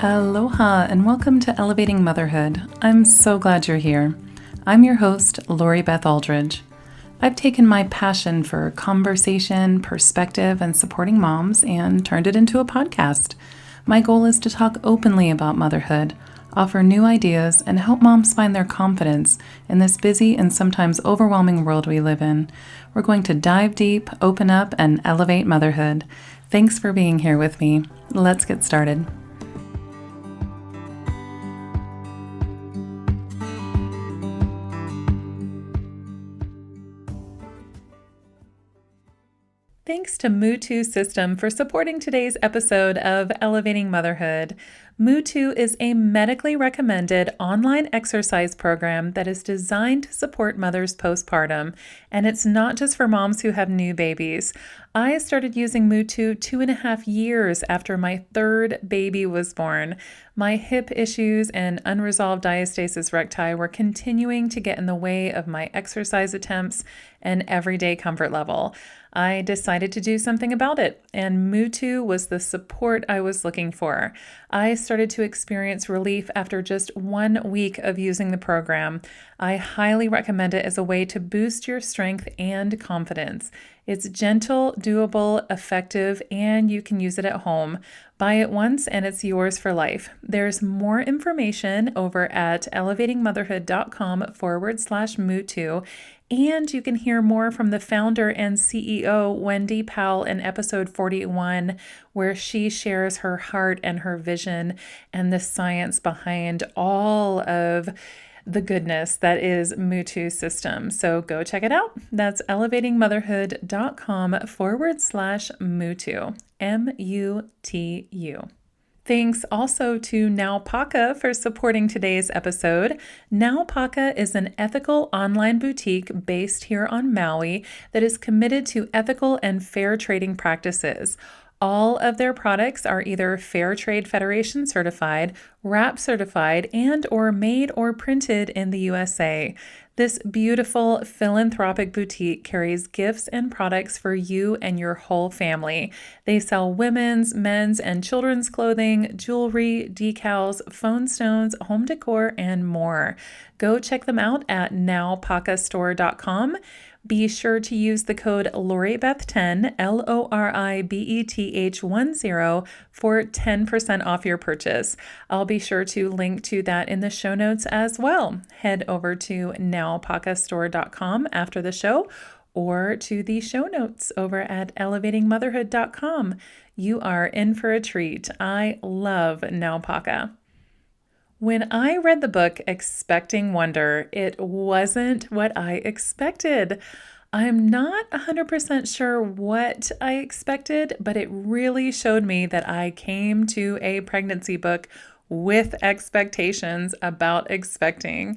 Aloha and welcome to Elevating Motherhood. I'm so glad you're here. I'm your host, Lori Beth Aldridge. I've taken my passion for conversation, perspective, and supporting moms and turned it into a podcast. My goal is to talk openly about motherhood, offer new ideas, and help moms find their confidence in this busy and sometimes overwhelming world we live in. We're going to dive deep, open up, and elevate motherhood. Thanks for being here with me. Let's get started. Thanks to Mutu System for supporting today's episode of Elevating Motherhood. Mutu is a medically recommended online exercise program that is designed to support mothers postpartum, and it's not just for moms who have new babies. I started using Mutu 2.5 years after my third baby was born. My hip issues and unresolved diastasis recti were continuing to get in the way of my exercise attempts and everyday comfort level. I decided to do something about it, and Mutu was the support I was looking for. I started to experience relief after just 1 week of using the program. I highly recommend it as a way to boost your strength and confidence. It's gentle, doable, effective, and you can use it at home. Buy it once and it's yours for life. There's more information over at elevatingmotherhood.com/Mutu. And you can hear more from the founder and CEO, Wendy Powell, in episode 41, where she shares her heart and her vision and the science behind all of the goodness that is Mutu System. So go check it out. That's elevatingmotherhood.com/Mutu, Mutu. Thanks also to Naupaka for supporting today's episode. Naupaka is an ethical online boutique based here on Maui that is committed to ethical and fair trading practices. All of their products are either Fair Trade Federation certified, WRAP certified, and or made or printed in the USA. This beautiful philanthropic boutique carries gifts and products for you and your whole family. They sell women's, men's, and children's clothing, jewelry, decals, phone stones, home decor, and more. Go check them out at naupakastore.com. Be sure to use the code LORIBETH10, LORIBETH10, for 10% off your purchase. I'll be sure to link to that in the show notes as well. Head over to naupakastore.com after the show or to the show notes over at elevatingmotherhood.com. You are in for a treat. I love Naupaka. When I read the book Expecting Wonder, it wasn't what I expected. I'm not 100% sure what I expected, but it really showed me that I came to a pregnancy book with expectations about expecting.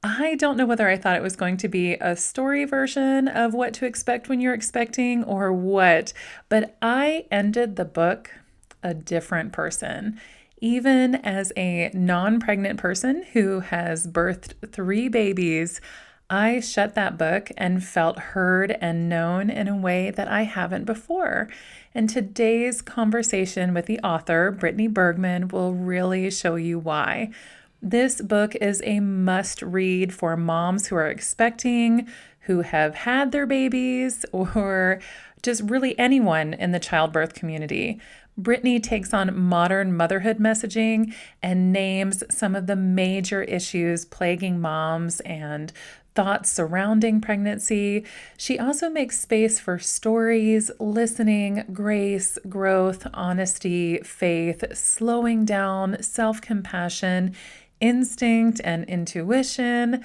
I don't know whether I thought it was going to be a story version of what to expect when you're expecting or what, but I ended the book a different person. Even as a non-pregnant person who has birthed 3 babies, I shut that book and felt heard and known in a way that I haven't before. And today's conversation with the author, Brittany Bergman, will really show you why. This book is a must-read for moms who are expecting, who have had their babies, or just really anyone in the childbirth community. Brittany takes on modern motherhood messaging and names some of the major issues plaguing moms and thoughts surrounding pregnancy. She also makes space for stories, listening, grace, growth, honesty, faith, slowing down, self-compassion, instinct, and intuition.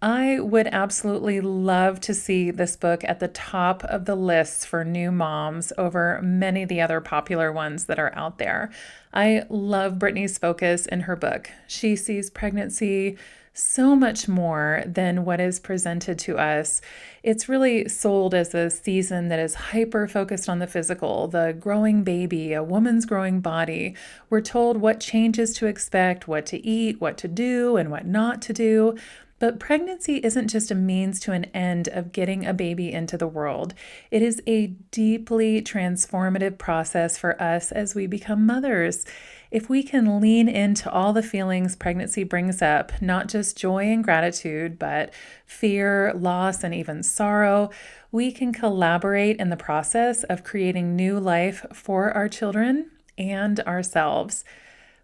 I would absolutely love to see this book at the top of the lists for new moms over many of the other popular ones that are out there. I love Brittany's focus in her book. She sees pregnancy so much more than what is presented to us. It's really sold as a season that is hyper-focused on the physical, the growing baby, a woman's growing body. We're told what changes to expect, what to eat, what to do, and what not to do. But pregnancy isn't just a means to an end of getting a baby into the world. It is a deeply transformative process for us as we become mothers. If we can lean into all the feelings pregnancy brings up, not just joy and gratitude, but fear, loss, and even sorrow, we can collaborate in the process of creating new life for our children and ourselves.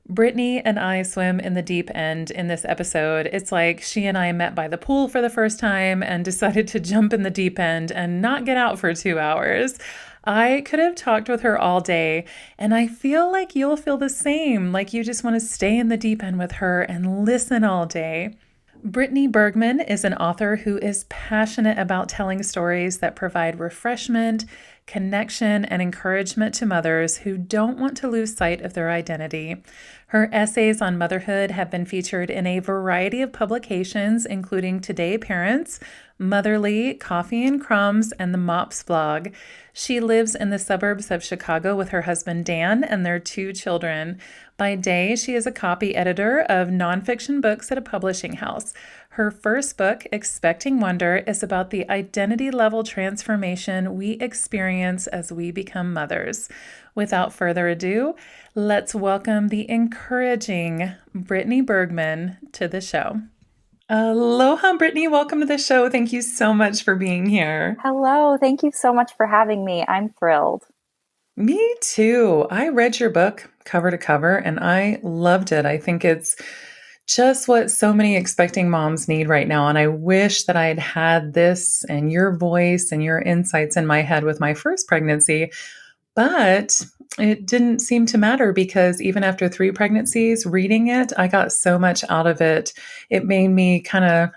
Brittany and I swim in the deep end in this episode. It's like she and I met by the pool for the first time and decided to jump in the deep end and not get out for 2 hours. I could have talked with her all day, and I feel like you'll feel the same, like you just want to stay in the deep end with her and listen all day. Brittany Bergman is an author who is passionate about telling stories that provide refreshment, connection, and encouragement to mothers who don't want to lose sight of their identity. Her essays on motherhood have been featured in a variety of publications, including Today Parents, Motherly, Coffee and Crumbs, and the Mops blog. She lives in the suburbs of Chicago with her husband Dan and their 2 children. By day, she is a copy editor of nonfiction books at a publishing house. Her first book, Expecting Wonder, is about the identity level transformation we experience as we become mothers. Without further ado, let's welcome the encouraging Brittany Bergman to the show. Aloha, Brittany. Welcome to the show. Thank you so much for being here. Hello. Thank you so much for having me. I'm thrilled. Me too. I read your book cover to cover and I loved it. I think it's just what so many expecting moms need right now. And I wish that I had had this and your voice and your insights in my head with my first pregnancy. But it didn't seem to matter because even after 3 pregnancies, reading it, I got so much out of it. It made me kind of,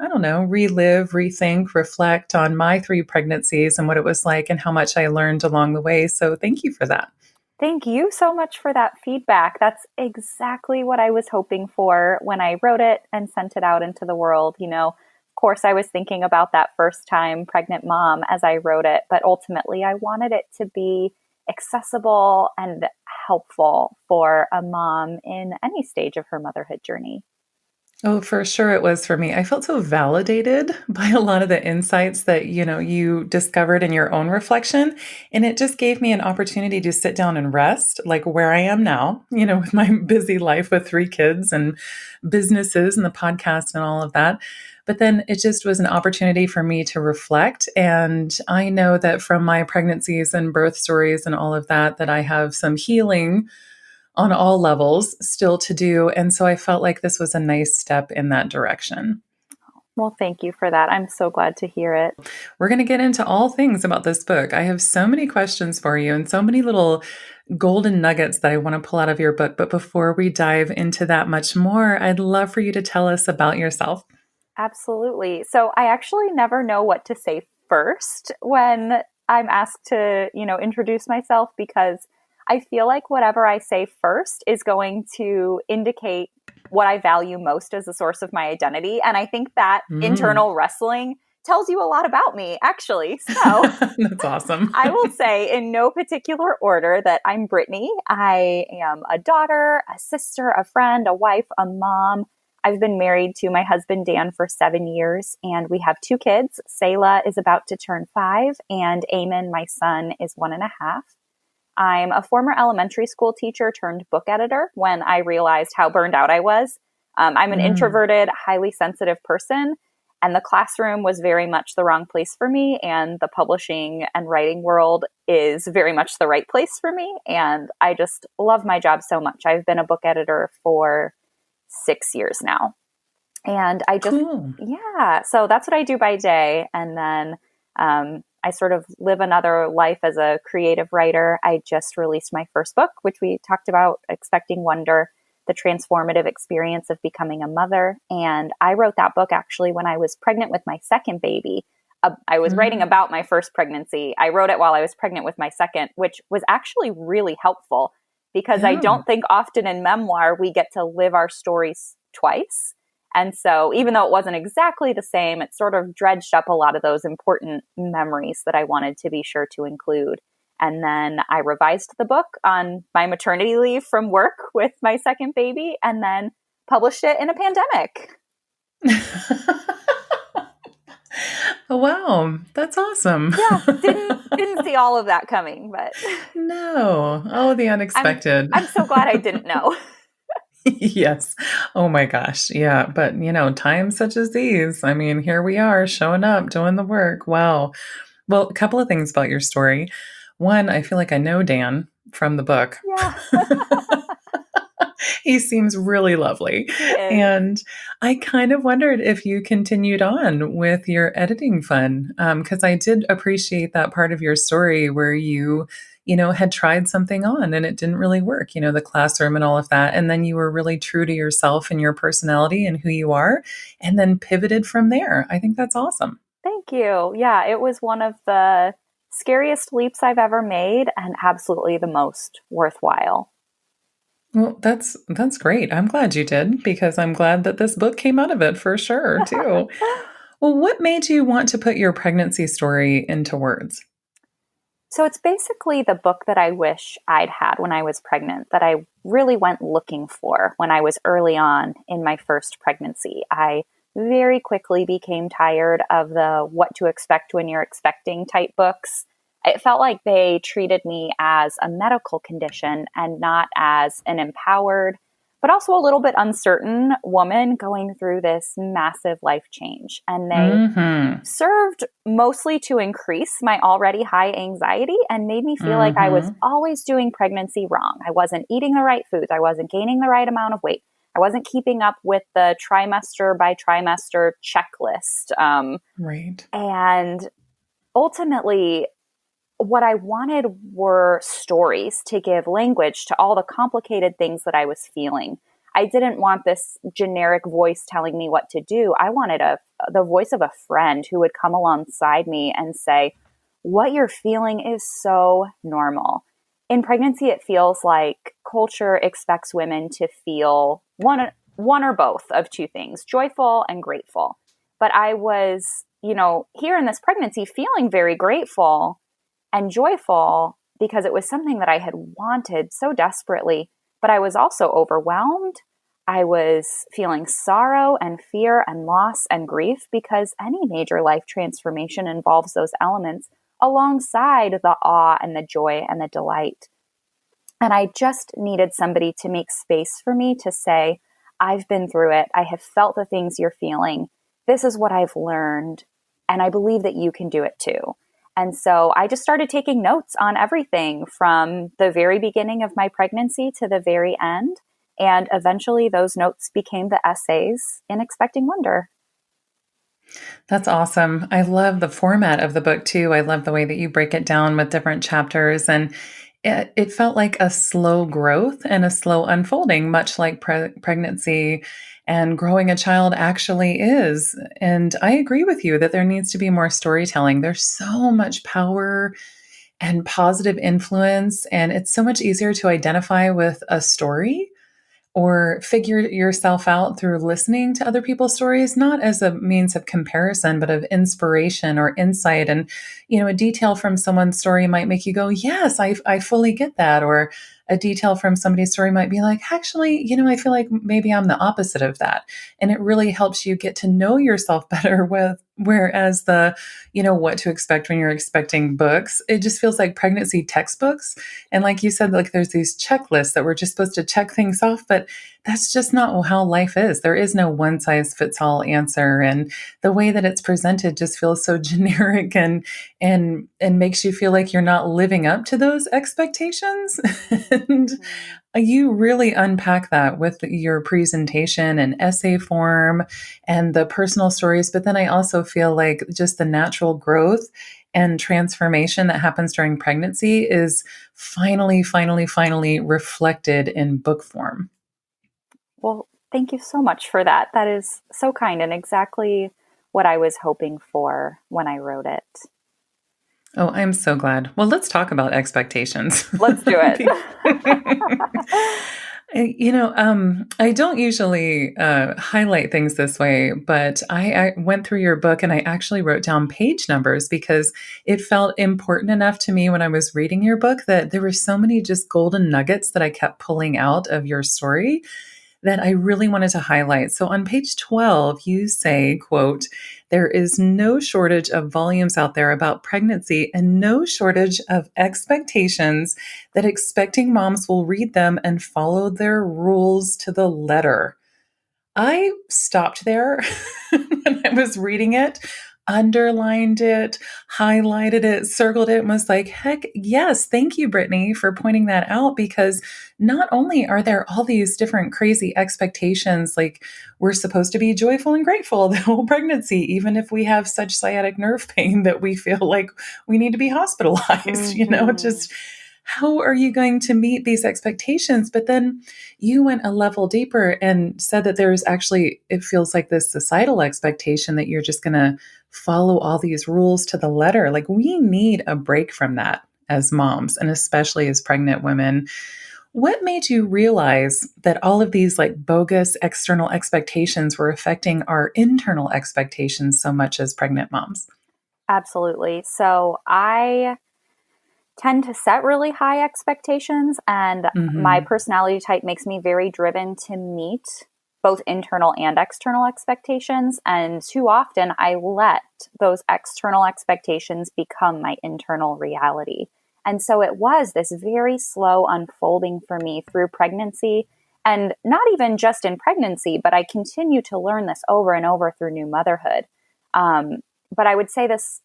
relive, rethink, reflect on my 3 pregnancies and what it was like and how much I learned along the way. So thank you for that. Thank you so much for that feedback. That's exactly what I was hoping for when I wrote it and sent it out into the world. Of course, I was thinking about that first time pregnant mom as I wrote it, but ultimately I wanted it to be accessible and helpful for a mom in any stage of her motherhood journey. Oh, for sure it was for me. I felt so validated by a lot of the insights that, you discovered in your own reflection. And it just gave me an opportunity to sit down and rest, like where I am now, with my busy life with 3 kids and businesses and the podcast and all of that. But then it just was an opportunity for me to reflect. And I know that from my pregnancies and birth stories and all of that, that I have some healing on all levels still to do. And so I felt like this was a nice step in that direction. Well, thank you for that. I'm so glad to hear it. We're going to get into all things about this book. I have so many questions for you and so many little golden nuggets that I want to pull out of your book. But before we dive into that much more, I'd love for you to tell us about yourself. Absolutely. So I actually never know what to say first when I'm asked to, introduce myself, because I feel like whatever I say first is going to indicate what I value most as a source of my identity. And I think that internal wrestling tells you a lot about me, actually. So that's awesome. I will say in no particular order that I'm Brittany. I am a daughter, a sister, a friend, a wife, a mom. I've been married to my husband, Dan, for 7 years, and we have 2 kids. Selah is about to turn 5, and Eamon, my son, is 1.5. I'm a former elementary school teacher turned book editor when I realized how burned out I was. I'm an introverted, highly sensitive person, and the classroom was very much the wrong place for me, and the publishing and writing world is very much the right place for me, and I just love my job so much. I've been a book editor for 6 years now. And I just, so that's what I do by day. And then I sort of live another life as a creative writer. I just released my first book, which we talked about, Expecting Wonder, the transformative experience of becoming a mother. And I wrote that book actually when I was pregnant with my second baby. I was writing about my first pregnancy. I wrote it while I was pregnant with my second, which was actually really helpful, because I don't think often in memoir we get to live our stories twice. And so even though it wasn't exactly the same, it sort of dredged up a lot of those important memories that I wanted to be sure to include. And then I revised the book on my maternity leave from work with my second baby, and then published it in a pandemic. Oh, wow. That's awesome. Yeah, didn't see all of that coming, but no. Oh, the unexpected. I'm so glad I didn't know. Yes. Oh my gosh. Yeah. But, times such as these, I mean, here we are showing up, doing the work. Wow. Well, a couple of things about your story. One, I feel like I know Dan from the book. Yeah, He seems really lovely. he is. And I kind of wondered if you continued on with your editing fun, because I did appreciate that part of your story where you had tried something on and it didn't really work, the classroom and all of that. And then you were really true to yourself and your personality and who you are, and then pivoted from there. I think that's awesome. Thank you. Yeah, it was one of the scariest leaps I've ever made and absolutely the most worthwhile. Well, that's great. I'm glad you did because I'm glad that this book came out of it for sure, too. Well, what made you want to put your pregnancy story into words? So it's basically the book that I wish I'd had when I was pregnant, that I really went looking for when I was early on in my first pregnancy. I very quickly became tired of the what to expect when you're expecting type books. It felt like they treated me as a medical condition and not as an empowered, but also a little bit uncertain woman going through this massive life change. And they Mhm. served mostly to increase my already high anxiety and made me feel like I was Mhm. always doing pregnancy wrong. I wasn't eating the right foods. I wasn't gaining the right amount of weight. I wasn't keeping up with the trimester by trimester checklist. Right. And ultimately, what I wanted were stories to give language to all the complicated things that I was feeling. I didn't want this generic voice telling me what to do. I wanted the voice of a friend who would come alongside me and say, what you're feeling is so normal. In pregnancy, it feels like culture expects women to feel one or both of two things, joyful and grateful. But I was, here in this pregnancy feeling very grateful and joyful because it was something that I had wanted so desperately, but I was also overwhelmed. I was feeling sorrow and fear and loss and grief because any major life transformation involves those elements alongside the awe and the joy and the delight. And I just needed somebody to make space for me to say, I've been through it. I have felt the things you're feeling. This is what I've learned. And I believe that you can do it too. And so I just started taking notes on everything from the very beginning of my pregnancy to the very end. And eventually those notes became the essays in Expecting Wonder. That's awesome. I love the format of the book too. I love the way that you break it down with different chapters. And it felt like a slow growth and a slow unfolding, much like pregnancy and growing a child actually is. And I agree with you that there needs to be more storytelling. There's so much power and positive influence, and it's so much easier to identify with a story or figure yourself out through listening to other people's stories, not as a means of comparison, but of inspiration or insight. And, a detail from someone's story might make you go, yes, I fully get that. Or a detail from somebody's story might be like, actually, I feel like maybe I'm the opposite of that. And it really helps you get to know yourself better whereas what to expect when you're expecting books, it just feels like pregnancy textbooks. And like you said, like there's these checklists that we're just supposed to check things off, but that's just not how life is. There is no one size fits all answer. And the way that it's presented just feels so generic and makes you feel like you're not living up to those expectations. And you really unpack that with your presentation and essay form and the personal stories. But then I also feel like just the natural growth and transformation that happens during pregnancy is finally reflected in book form. Well, thank you so much for that. That is so kind and exactly what I was hoping for when I wrote it. Oh, I'm so glad. Well, let's talk about expectations. Let's do it. I don't usually highlight things this way, but I went through your book and I actually wrote down page numbers because it felt important enough to me when I was reading your book that there were so many just golden nuggets that I kept pulling out of your story that I really wanted to highlight. So on page 12, you say, quote, there is no shortage of volumes out there about pregnancy and no shortage of expectations that expecting moms will read them and follow their rules to the letter. I stopped there when I was reading it, underlined it, highlighted it, circled it, and was like, heck yes, thank you, Brittany, for pointing that out. Because not only are there all these different crazy expectations, like we're supposed to be joyful and grateful the whole pregnancy, even if we have such sciatic nerve pain that we feel like we need to be hospitalized, just how are you going to meet these expectations? But then you went a level deeper and said that there's actually, it feels like this societal expectation that you're just going to follow all these rules to the letter. Like we need a break from that as moms, and especially as pregnant women. What made you realize that all of these like bogus external expectations were affecting our internal expectations so much as pregnant moms? Absolutely. So I tend to set really high expectations, and my Mm-hmm. personality type makes me very driven to meet both internal and external expectations. And too often I let those external expectations become my internal reality. And so it was this very slow unfolding for me through pregnancy, and not even just in pregnancy, but I continue to learn this over and over through new motherhood. But I would say this,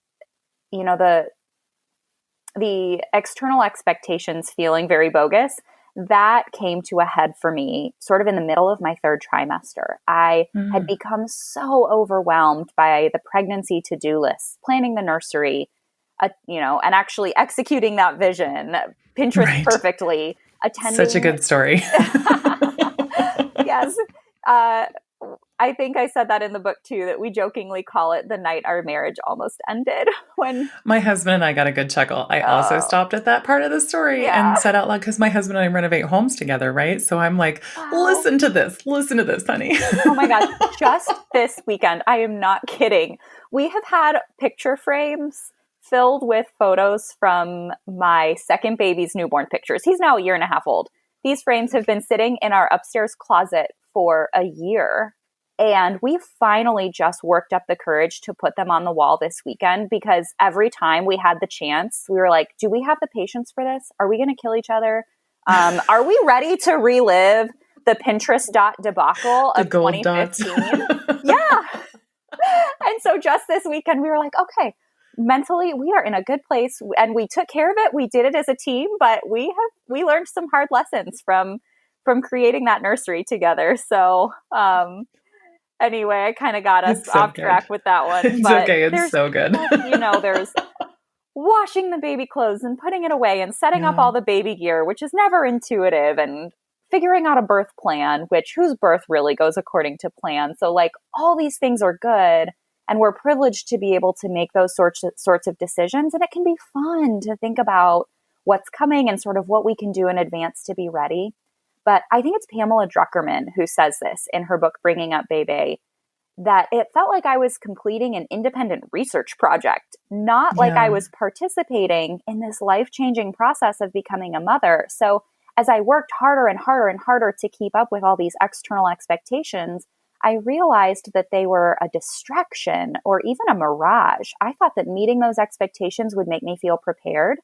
the external expectations feeling very bogus, that came to a head for me sort of in the middle of my third trimester. I had Mm. become so overwhelmed by the pregnancy to-do list, planning the nursery, and actually executing that vision, Pinterest Right. perfectly, Such a attending. good story. Yes. Uh, I think I said that in the book too, that we jokingly call it the night our marriage almost ended when, My husband and I got a good chuckle. I also oh, stopped at that part of the story yeah, and said out loud, because my husband and I renovate homes together, right? So I'm like, wow. listen to this, honey. Oh my gosh, just this weekend, I am not kidding. We have had picture frames filled with photos from my second baby's newborn pictures. He's now a year and a half old. These frames have been sitting in our upstairs closet for a year. And we finally just worked up the courage to put them on the wall this weekend, because every time we had the chance, we were like, do we have the patience for this? Are we going to kill each other? Are we ready to relive the Pinterest dot debacle The of gold dots. 2015? Yeah. And so just this weekend, we were like, okay, mentally, we are in a good place, and we took care of it. We did it as a team, but we learned some hard lessons from creating that nursery together. So, anyway, I kind of got us It's so off good. track with that one, It's but okay. It's there's so good. just, there's washing the baby clothes and putting it away and setting up Yeah. all the baby gear, which is never intuitive, and figuring out a birth plan, which whose birth really goes according to plan. So like all these things are good, and we're privileged to be able to make those sorts of decisions, and it can be fun to think about what's coming and sort of what we can do in advance to be ready. But I think it's Pamela Druckerman who says this in her book Bringing Up Bebe, that it felt like I was completing an independent research project, not like I Yeah. was participating in this life-changing process of becoming a mother. So as I worked harder and harder and harder to keep up with all these external expectations, I realized that they were a distraction or even a mirage. I thought that meeting those expectations would make me feel prepared,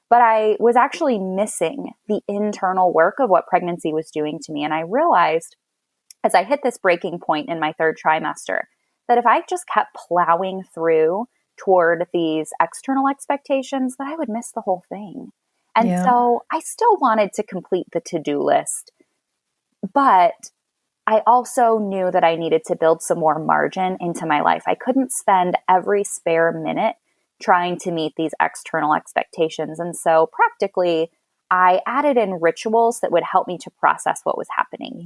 but I was actually missing the internal work of what pregnancy was doing to me. And I realized as I hit this breaking point in my third trimester, that if I just kept plowing through toward these external expectations, that I would miss the whole thing. And Yeah. so I still wanted to complete the to-do list, but I also knew that I needed to build some more margin into my life. I couldn't spend every spare minute trying to meet these external expectations. And so practically, I added in rituals that would help me to process what was happening.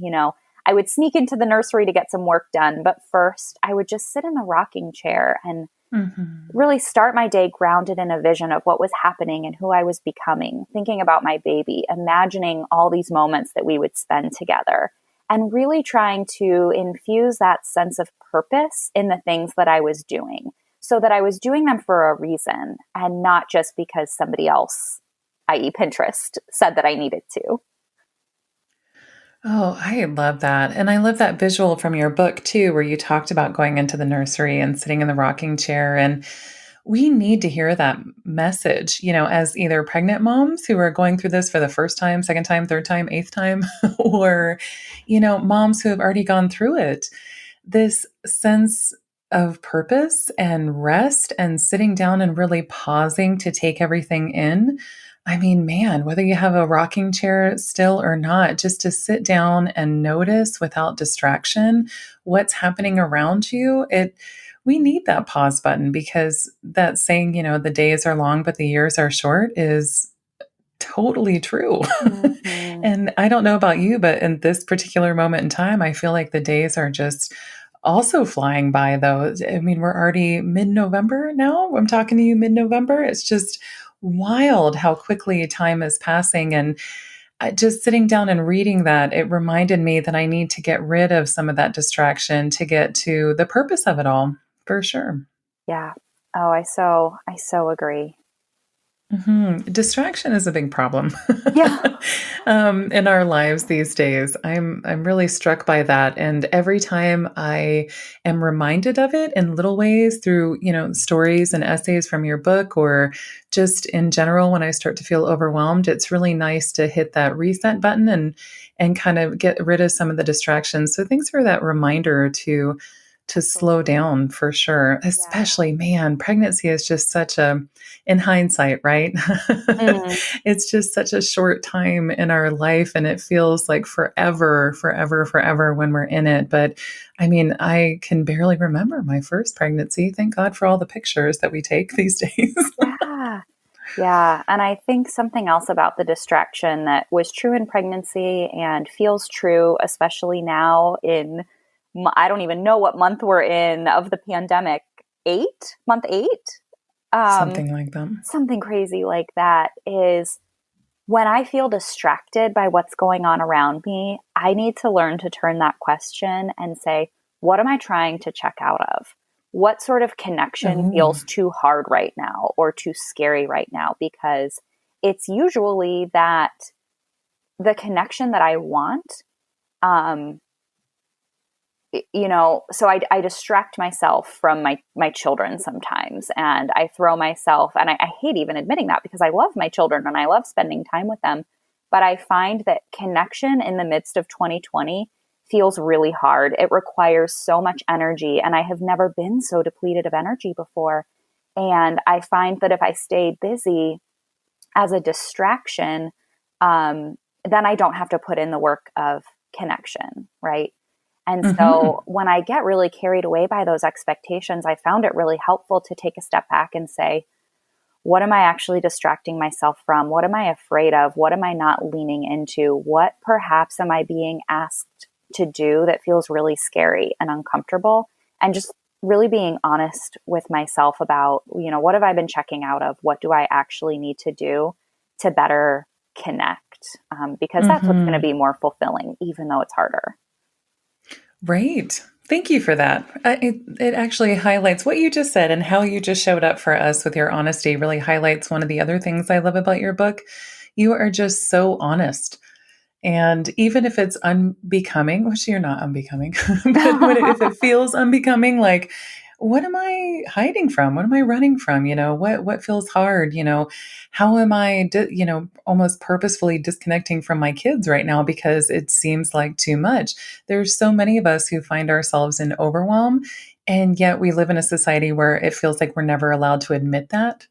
I would sneak into the nursery to get some work done, but first I would just sit in the rocking chair and Hmm. really start my day grounded in a vision of what was happening and who I was becoming, thinking about my baby, imagining all these moments that we would spend together, and really trying to infuse that sense of purpose in the things that I was doing, so that I was doing them for a reason and not just because somebody else, i.e. Pinterest, said that I needed to. Oh, I love that. And I love that visual from your book too, where you talked about going into the nursery and sitting in the rocking chair. And we need to hear that message, as either pregnant moms who are going through this for the first time, second time, third time, eighth time, or, moms who have already gone through it. This sense of purpose and rest and sitting down and really pausing to take everything in. I mean, man, whether you have a rocking chair still or not, just to sit down and notice without distraction what's happening around you, we need that pause button because that saying, the days are long, but the years are short is totally true. Mhm. And I don't know about you, but in this particular moment in time, I feel like the days are just also flying by, though. I mean, we're already mid November now. I'm talking to you mid November. It's just wild how quickly time is passing. And just sitting down and reading that, it reminded me that I need to get rid of some of that distraction to get to the purpose of it all, for sure. Yeah. Oh, I so agree. Distraction is a big problem Yeah. in our lives these days. I'm really struck by that, and every time I am reminded of it in little ways through stories and essays from your book, or just in general when I start to feel overwhelmed, it's really nice to hit that reset button and kind of get rid of some of the distractions. So thanks for that reminder to slow Absolutely. down for sure. Yeah. Especially, man, pregnancy is just such a, in hindsight, right? Mm. It's just such a short time in our life and it feels like forever, forever, forever when we're in it. But I mean, I can barely remember my first pregnancy. Thank God for all the pictures that we take these days. Yeah. Yeah. And I think something else about the distraction that was true in pregnancy and feels true, especially now in, I don't even know what month we're in of the pandemic, month eight, um, Something like that. something crazy like that, is when I feel distracted by what's going on around me, I need to learn to turn that question and say, what am I trying to check out of? What sort of connection Oh, feels too hard right now or too scary right now? Because it's usually that the connection that I want, um, so I distract myself from my children sometimes, and I throw myself, and I hate even admitting that because I love my children and I love spending time with them, but I find that connection in the midst of 2020 feels really hard. It requires so much energy, and I have never been so depleted of energy before. And I find that if I stay busy as a distraction, then I don't have to put in the work of connection, right? And hmm. so when I get really carried away by those expectations, I found it really helpful to take a step back and say, what am I actually distracting myself from? What am I afraid of? What am I not leaning into? What perhaps am I being asked to do that feels really scary and uncomfortable? And just really being honest with myself about, what have I been checking out of? What do I actually need to do to better connect? Because that's what's going to Hmm. be more fulfilling, even though it's harder. Right. Thank you for that. It actually highlights what you just said and how you just showed up for us with your honesty, really highlights one of the other things I love about your book. You are just so honest. And even if it's unbecoming, which you're not unbecoming, but if it feels unbecoming, like, what am I hiding from? What am I running from? What feels hard? How am I, almost purposefully disconnecting from my kids right now because it seems like too much? There's so many of us who find ourselves in overwhelm, and yet we live in a society where it feels like we're never allowed to admit that,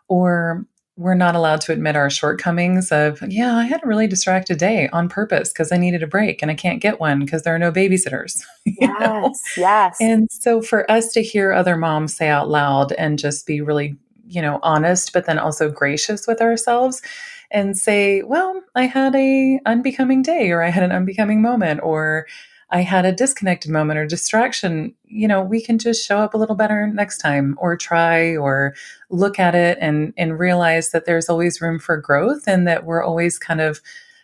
or we're not allowed to admit our shortcomings of, yeah, I had a really distracted day on purpose because I needed a break and I can't get one because there are no babysitters, Yes, yes. And so for us to hear other moms say out loud and just be really, honest, but then also gracious with ourselves and say, well, I had a unbecoming day, or I had an unbecoming moment, or I had a disconnected moment or distraction, we can just show up a little better next time, or try, or look at it and realize that there's always room for growth, and that we're always kind of,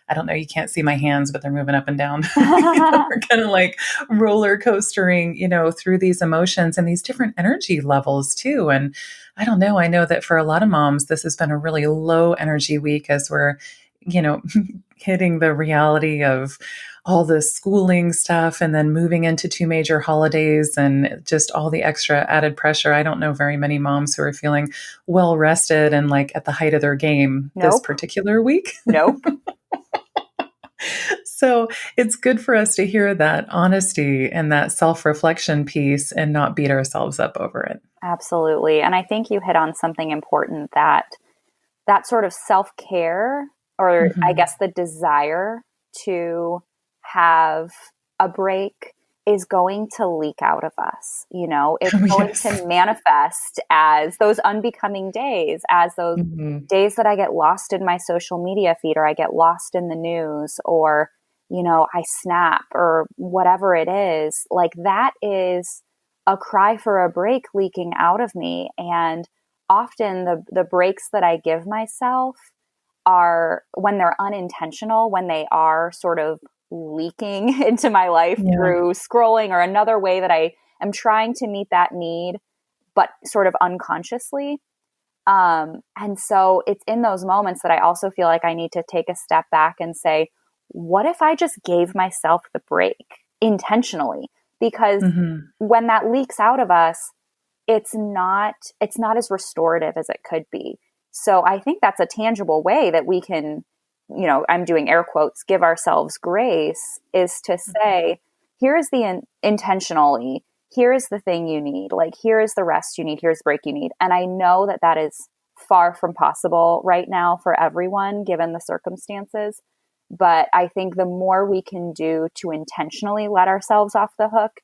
I don't know, you can't see my hands, but they're moving up and down. We're kind of like roller coastering, through these emotions and these different energy levels too. And I don't know, I know that for a lot of moms, this has been a really low energy week as we're, you know, hitting the reality of all the schooling stuff and then moving into two major holidays and just all the extra added pressure. I don't know very many moms who are feeling well rested and like at the height of their game this Nope. particular week. Nope. So it's good for us to hear that honesty and that self reflection piece and not beat ourselves up over it. Absolutely. And I think you hit on something important, that sort of self-care, or I Mm-hmm. guess the desire to have a break, is going to leak out of us. It's Oh, going to yes. manifest as those unbecoming days, as those Mm-hmm. days that I get lost in my social media feed, or I get lost in the news, or, I snap, or whatever it is. Like, that is a cry for a break leaking out of me. And often the breaks that I give myself are when they're unintentional, when they are sort of leaking into my life Yeah. through scrolling, or another way that I am trying to meet that need, but sort of unconsciously. And so it's in those moments that I also feel like I need to take a step back and say, what if I just gave myself the break intentionally? Because Mm-hmm. when that leaks out of us, it's not as restorative as it could be. So I think that's a tangible way that we can, I'm doing air quotes, give ourselves grace, is to say, here is the intentionally, here is the thing you need, like, here is the rest you need, here's the break you need. And I know that that is far from possible right now for everyone, given the circumstances. But I think the more we can do to intentionally let ourselves off the hook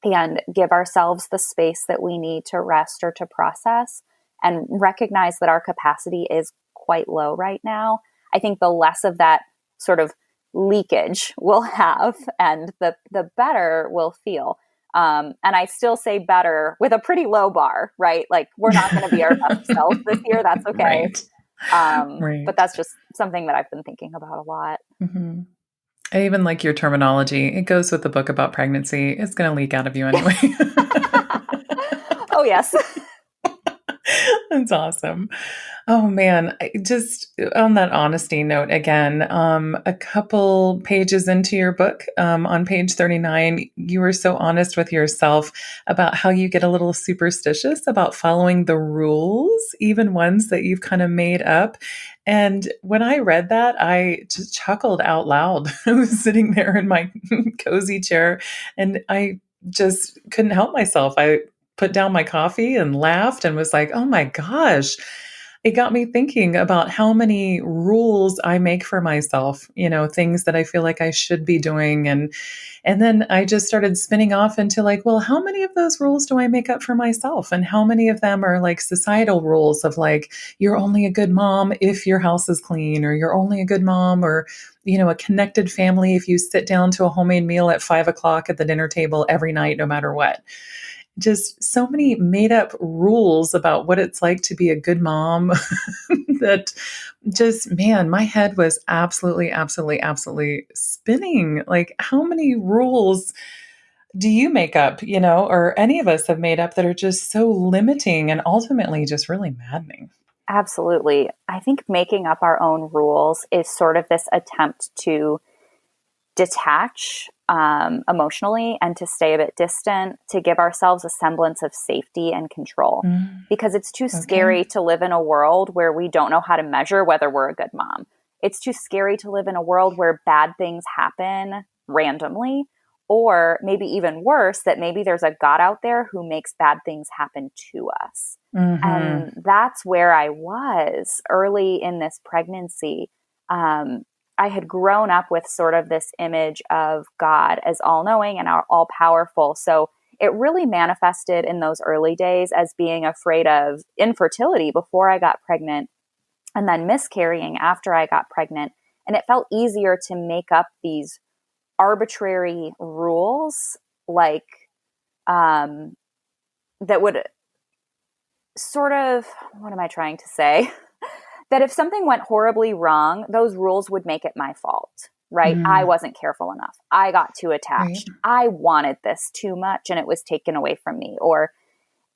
and give ourselves the space that we need to rest or to process, and recognize that our capacity is quite low right now, I think the less of that sort of leakage we'll have, and the better we'll feel. And I still say better with a pretty low bar, right? Like, we're not going to be our best selves this year. That's okay. Right. But Right. that's just something that I've been thinking about a lot. Mm-hmm. I even like your terminology. It goes with the book about pregnancy. It's going to leak out of you anyway. Oh, yes. That's awesome. Oh man, just on that honesty note again, a couple pages into your book, on page 39, you were so honest with yourself about how you get a little superstitious about following the rules, even ones that you've kind of made up. And when I read that, I just chuckled out loud. I was sitting there in my cozy chair and I just couldn't help myself. I put down my coffee and laughed and was like, oh my gosh, it got me thinking about how many rules I make for myself, things that I feel like I should be doing. And then I just started spinning off into like, well, how many of those rules do I make up for myself? And how many of them are like societal rules of like, you're only a good mom if your house is clean, or you're only a good mom, or a connected family if you sit down to a homemade meal at 5 o'clock at the dinner table every night, no matter what. Just so many made up rules about what it's like to be a good mom that just, man, my head was absolutely, absolutely, absolutely spinning. Like, how many rules do you make up, or any of us have made up that are just so limiting and ultimately just really maddening? Absolutely. I think making up our own rules is sort of this attempt to detach emotionally, and to stay a bit distant, to give ourselves a semblance of safety and control. Mm, Because it's too okay. scary to live in a world where we don't know how to measure whether we're a good mom. It's too scary to live in a world where bad things happen randomly, or maybe even worse, that maybe there's a God out there who makes bad things happen to us. Hmm. And that's where I was early in this pregnancy. I had grown up with sort of this image of God as all knowing and all powerful. So it really manifested in those early days as being afraid of infertility before I got pregnant, and then miscarrying after I got pregnant. And it felt easier to make up these arbitrary rules, like, um, that would sort of, what am I trying to say? That if something went horribly wrong, those rules would make it my fault, right? I Mm, wasn't careful enough. I got too right. attached. I wanted this too much and it was taken away from me. Or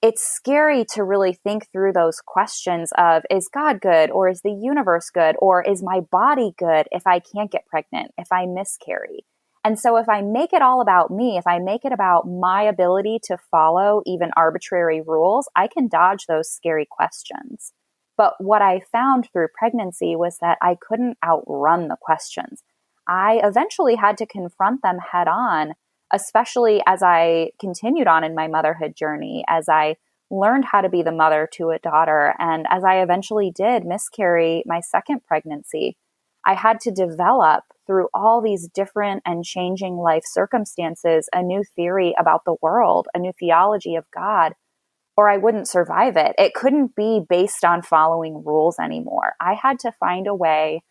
it's scary to really think through those questions of, is God good, or is the universe good, or is my body good if I can't get pregnant, if I miscarry? And so if I make it all about me, if I make it about my ability to follow even arbitrary rules, I can dodge those scary questions. But what I found through pregnancy was that I couldn't outrun the questions. I eventually had to confront them head on, especially as I continued on in my motherhood journey, as I learned how to be the mother to a daughter, and as I eventually did miscarry my second pregnancy. I had to develop through all these different and changing life circumstances a new theory about the world, a new theology of God, or I wouldn't survive it. It couldn't be based on following rules anymore. I had to find a way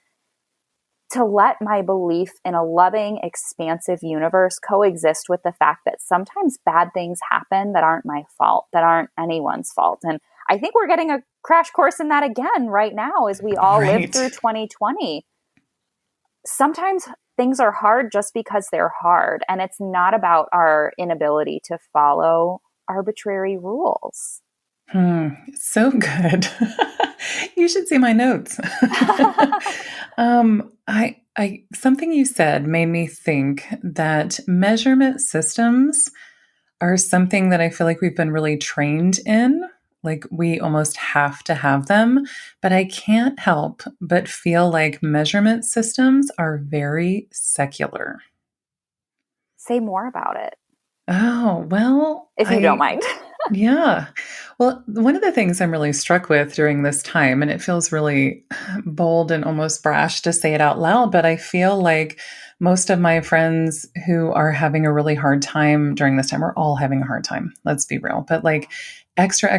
to let my belief in a loving, expansive universe coexist with the fact that sometimes bad things happen that aren't my fault, that aren't anyone's fault. And I think we're getting a crash course in that again right now as we all live through 2020. Sometimes things are hard just because they're hard, and it's not about our inability to follow arbitrary rules. So good. You should see my notes. Something you said made me think that measurement systems are something that I feel like we've been really trained in. Like we almost have to have them, but I can't help but feel like measurement systems are very secular. Say more about it, Oh, well, if you don't mind. yeah. Well, one of the things I'm really struck with during this time, and it feels really bold and almost brash to say it out loud, but I feel like most of my friends who are having a really hard time during this time, we're all having a hard time, let's be real, but like extra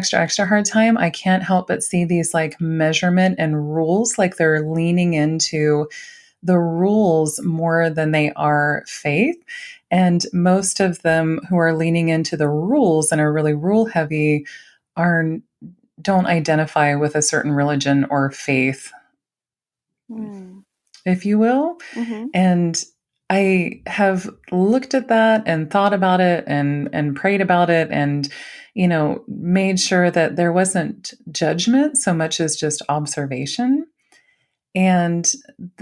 hard time, I can't help but see these like measurement and rules, like they're leaning into the rules more than they are faith. And most of them who are leaning into the rules and are really rule heavy are don't identify with a certain religion or faith, if you will. Mm-hmm. And I have looked at that and thought about it and prayed about it and made sure that there wasn't judgment so much as just observation. And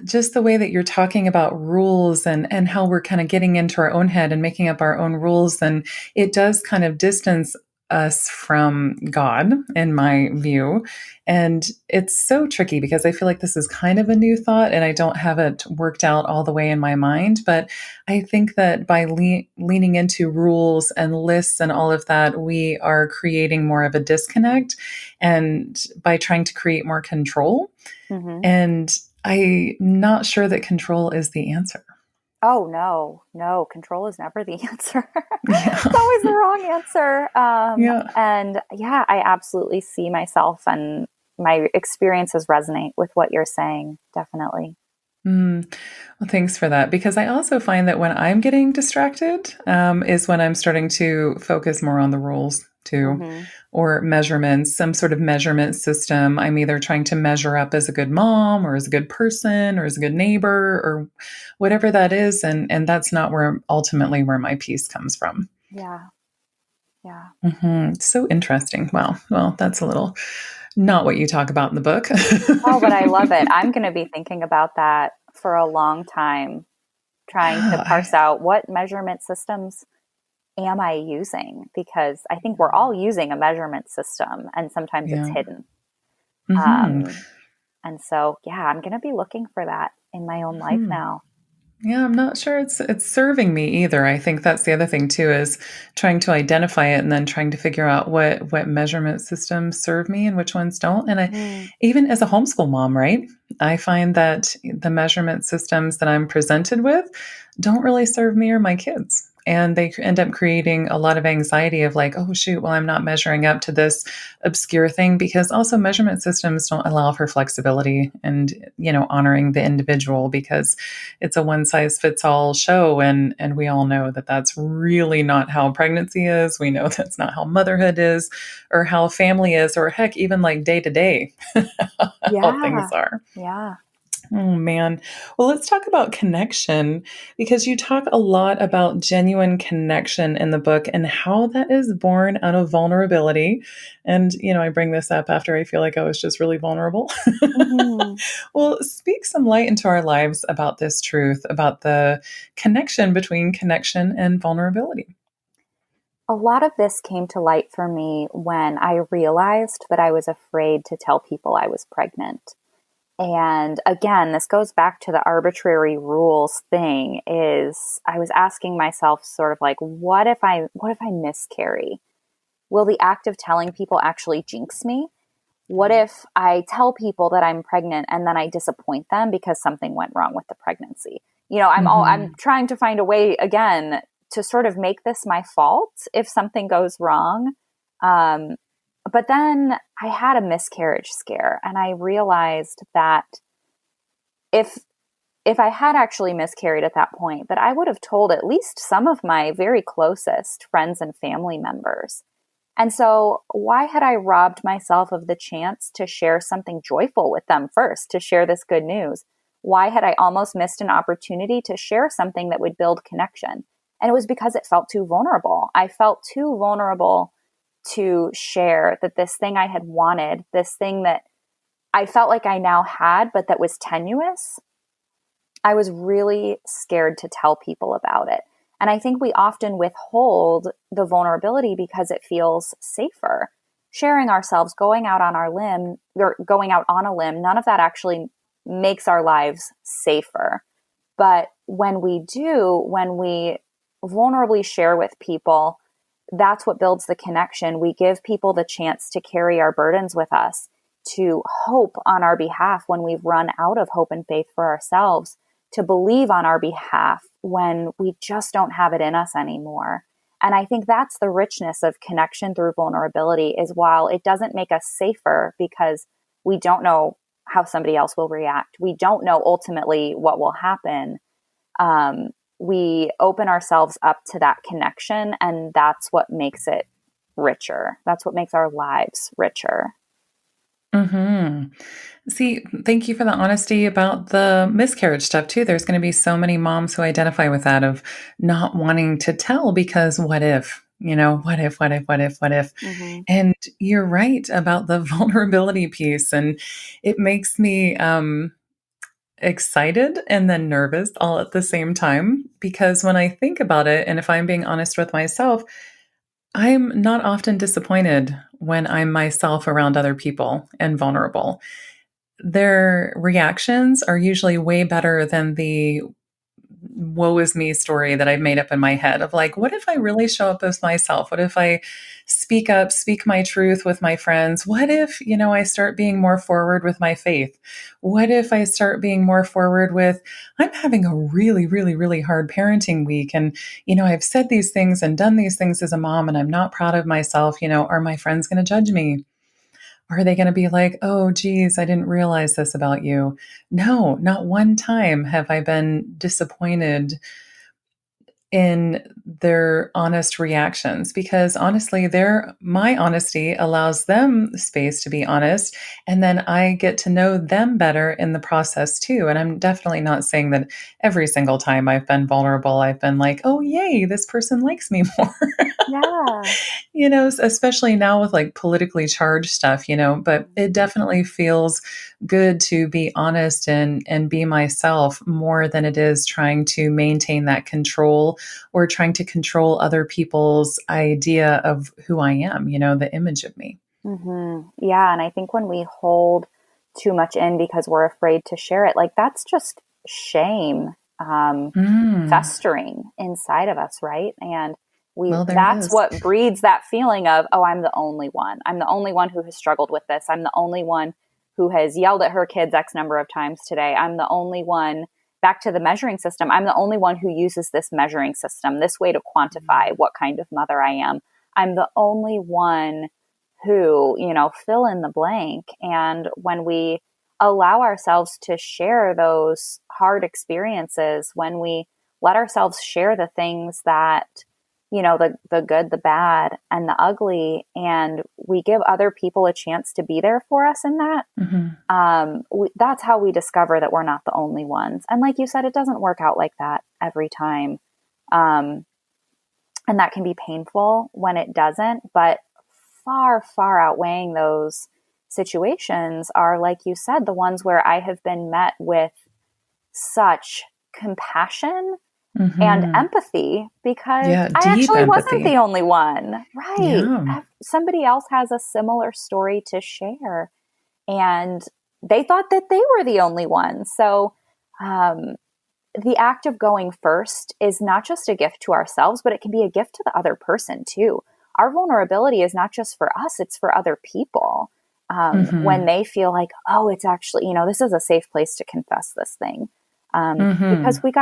just the way that you're talking about rules and how we're kind of getting into our own head and making up our own rules, then it does kind of distance us from God, in my view. And it's so tricky because I feel like this is kind of a new thought and I don't have it worked out all the way in my mind. But I think that by leaning into rules and lists and all of that, we are creating more of a disconnect and by trying to create more control. Mm-hmm. And I'm not sure that control is the answer. Oh, no, control is never the answer. Yeah. It's always the wrong answer. Yeah. And yeah, I absolutely see myself and my experiences resonate with what you're saying. Definitely. Well, thanks for that. Because I also find that when I'm getting distracted is when I'm starting to focus more on the rules too, Mm-hmm. or measurements, some sort of measurement system. I'm either trying to measure up as a good mom or as a good person or as a good neighbor or whatever that is. And that's not where ultimately where my peace comes from. Yeah. Yeah. So interesting. Wow. Well, that's a little not what you talk about in the book. Oh, but I love it. I'm going to be thinking about that for a long time, trying to parse out what measurement systems am I using? Because I think we're all using a measurement system and sometimes it's hidden. And so, yeah, I'm going to be looking for that in my own life now. Yeah, I'm not sure it's serving me either. I think that's the other thing too, is trying to identify it and then trying to figure out what measurement systems serve me and which ones don't. And even as a homeschool mom, right? I find that the measurement systems that I'm presented with don't really serve me or my kids. And they end up creating a lot of anxiety of like, oh, shoot, well, I'm not measuring up to this obscure thing, because also measurement systems don't allow for flexibility and, honoring the individual, because it's a one size fits all show. And we all know that that's really not how pregnancy is. We know that's not how motherhood is or how family is, or heck, even like day to day, how things are. Yeah. Oh man. Well, let's talk about connection because you talk a lot about genuine connection in the book and how that is born out of vulnerability. And, I bring this up after I feel like I was just really vulnerable. Hmm. Well, speak some light into our lives about this truth, about the connection between connection and vulnerability. A lot of this came to light for me when I realized that I was afraid to tell people I was pregnant. And again, this goes back to the arbitrary rules thing is I was asking myself sort of like, what if I miscarry? Will the act of telling people actually jinx me? What if I tell people that I'm pregnant and then I disappoint them because something went wrong with the pregnancy? I'm Hmm. trying to find a way again to sort of make this my fault if something goes wrong. Um, but then I had a miscarriage scare and I realized that if if I had actually miscarried at that point, that I would have told at least some of my very closest friends and family members. And so, why had I robbed myself of the chance to share something joyful with them first, to share this good news? Why had I almost missed an opportunity to share something that would build connection? And it was because it felt too vulnerable. I felt too vulnerable to share that this thing I had wanted, this thing that I felt like I now had, but that was tenuous, I was really scared to tell people about it. And I think we often withhold the vulnerability because it feels safer. Sharing ourselves, going out on our limb, or going out on a limb, none of that actually makes our lives safer. But when we do, when we vulnerably share with people, that's what builds the connection. We give people the chance to carry our burdens with us, to hope on our behalf when we've run out of hope and faith for ourselves, to believe on our behalf when we just don't have it in us anymore. And I think that's the richness of connection through vulnerability is while it doesn't make us safer because we don't know how somebody else will react, we don't know ultimately what will happen. Um, we open ourselves up to that connection, and that's what makes it richer. That's what makes our lives richer. Hmm. See, thank you for the honesty about the miscarriage stuff too. There's going to be so many moms who identify with that of not wanting to tell because what if? What if? Mm-hmm. And you're right about the vulnerability piece. And it makes me excited and then nervous all at the same time. Because when I think about it, and if I'm being honest with myself, I'm not often disappointed when I'm myself around other people and vulnerable. Their reactions are usually way better than the woe is me story that I've made up in my head of like, what if I really show up as myself? What if I speak up, speak my truth with my friends? What if, I start being more forward with my faith? What if I start being more forward with, I'm having a really, really, really hard parenting week. And, I've said these things and done these things as a mom and I'm not proud of myself. Are my friends going to judge me? Are they going to be like, oh, geez, I didn't realize this about you? No, not one time have I been disappointed in their honest reactions because honestly my honesty allows them space to be honest, and then I get to know them better in the process too. And I'm definitely not saying that every single time I've been vulnerable I've been like, oh yay, this person likes me more. Yeah. Especially now with like politically charged stuff, but it definitely feels good to be honest and be myself more than it is trying to maintain that control or trying to control other people's idea of who I am, the image of me. Yeah. And I think when we hold too much in because we're afraid to share it, like that's just shame Mm. festering inside of us, right? And Well, there it that's is. what breeds that feeling of, oh, I'm the only one. I'm the only one who has struggled with this. I'm the only one who has yelled at her kids X number of times today. I'm the only one, back to the measuring system, I'm the only one who uses this measuring system, this way to quantify what kind of mother I am. I'm the only one who, fill in the blank. And when we allow ourselves to share those hard experiences, when we let ourselves share the things that, the good, the bad, and the ugly, and we give other people a chance to be there for us in that. That's how we discover that we're not the only ones. And like you said, it doesn't work out like that every time. And that can be painful when it doesn't, but far, far outweighing those situations are, like you said, the ones where I have been met with such compassion and empathy, because Yeah, I deep actually wasn't empathy. the only one. Right. Yeah. Somebody else has a similar story to share, and they thought that they were the only one. So, the act of going first is not just a gift to ourselves, but it can be a gift to the other person too. Our vulnerability is not just for us, it's for other people. When they feel like, oh, it's actually, this is a safe place to confess this thing. Because we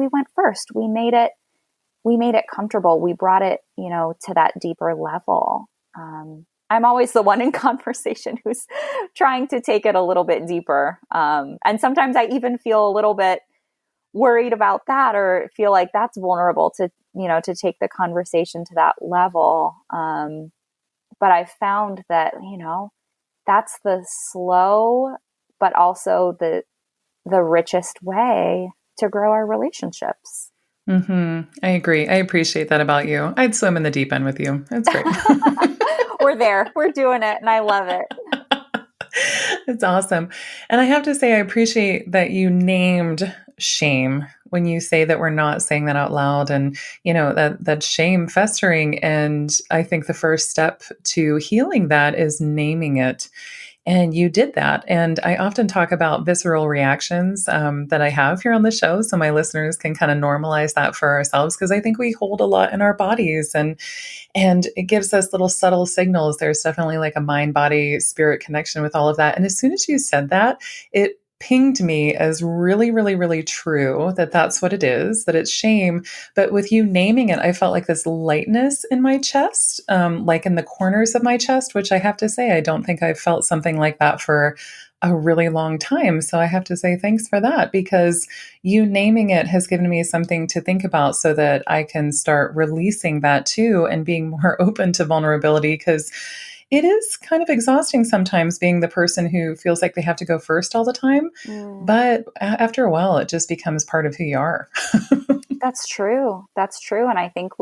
went first. We made it comfortable. We brought it, to that deeper level. I'm always the one in conversation who's trying to take it a little bit deeper. And sometimes I even feel a little bit worried about that, or feel like that's vulnerable to take the conversation to that level. But I found that, that's the slow, but also the richest way to grow our relationships. I agree. I appreciate that about you. I'd swim in the deep end with you. That's great. We're there. We're doing it. And I love it. It's awesome. And I have to say, I appreciate that you named shame when you say that we're not saying that out loud, and, that shame festering. And I think the first step to healing that is naming it. And you did that. And I often talk about visceral reactions that I have here on the show, so my listeners can kind of normalize that for ourselves, because I think we hold a lot in our bodies, and it gives us little subtle signals. There's definitely like a mind, body, spirit connection with all of that. And as soon as you said that, it pinged me as really, really, really true, that that's what it is, that it's shame. But with you naming it, I felt like this lightness in my chest, like in the corners of my chest, which I have to say, I don't think I've felt something like that for a really long time. So I have to say thanks for that, because you naming it has given me something to think about, so that I can start releasing that too, and being more open to vulnerability, because it is kind of exhausting sometimes being the person who feels like they have to go first all the time. But after a while, it just becomes part of who you are. That's true. That's true. And I think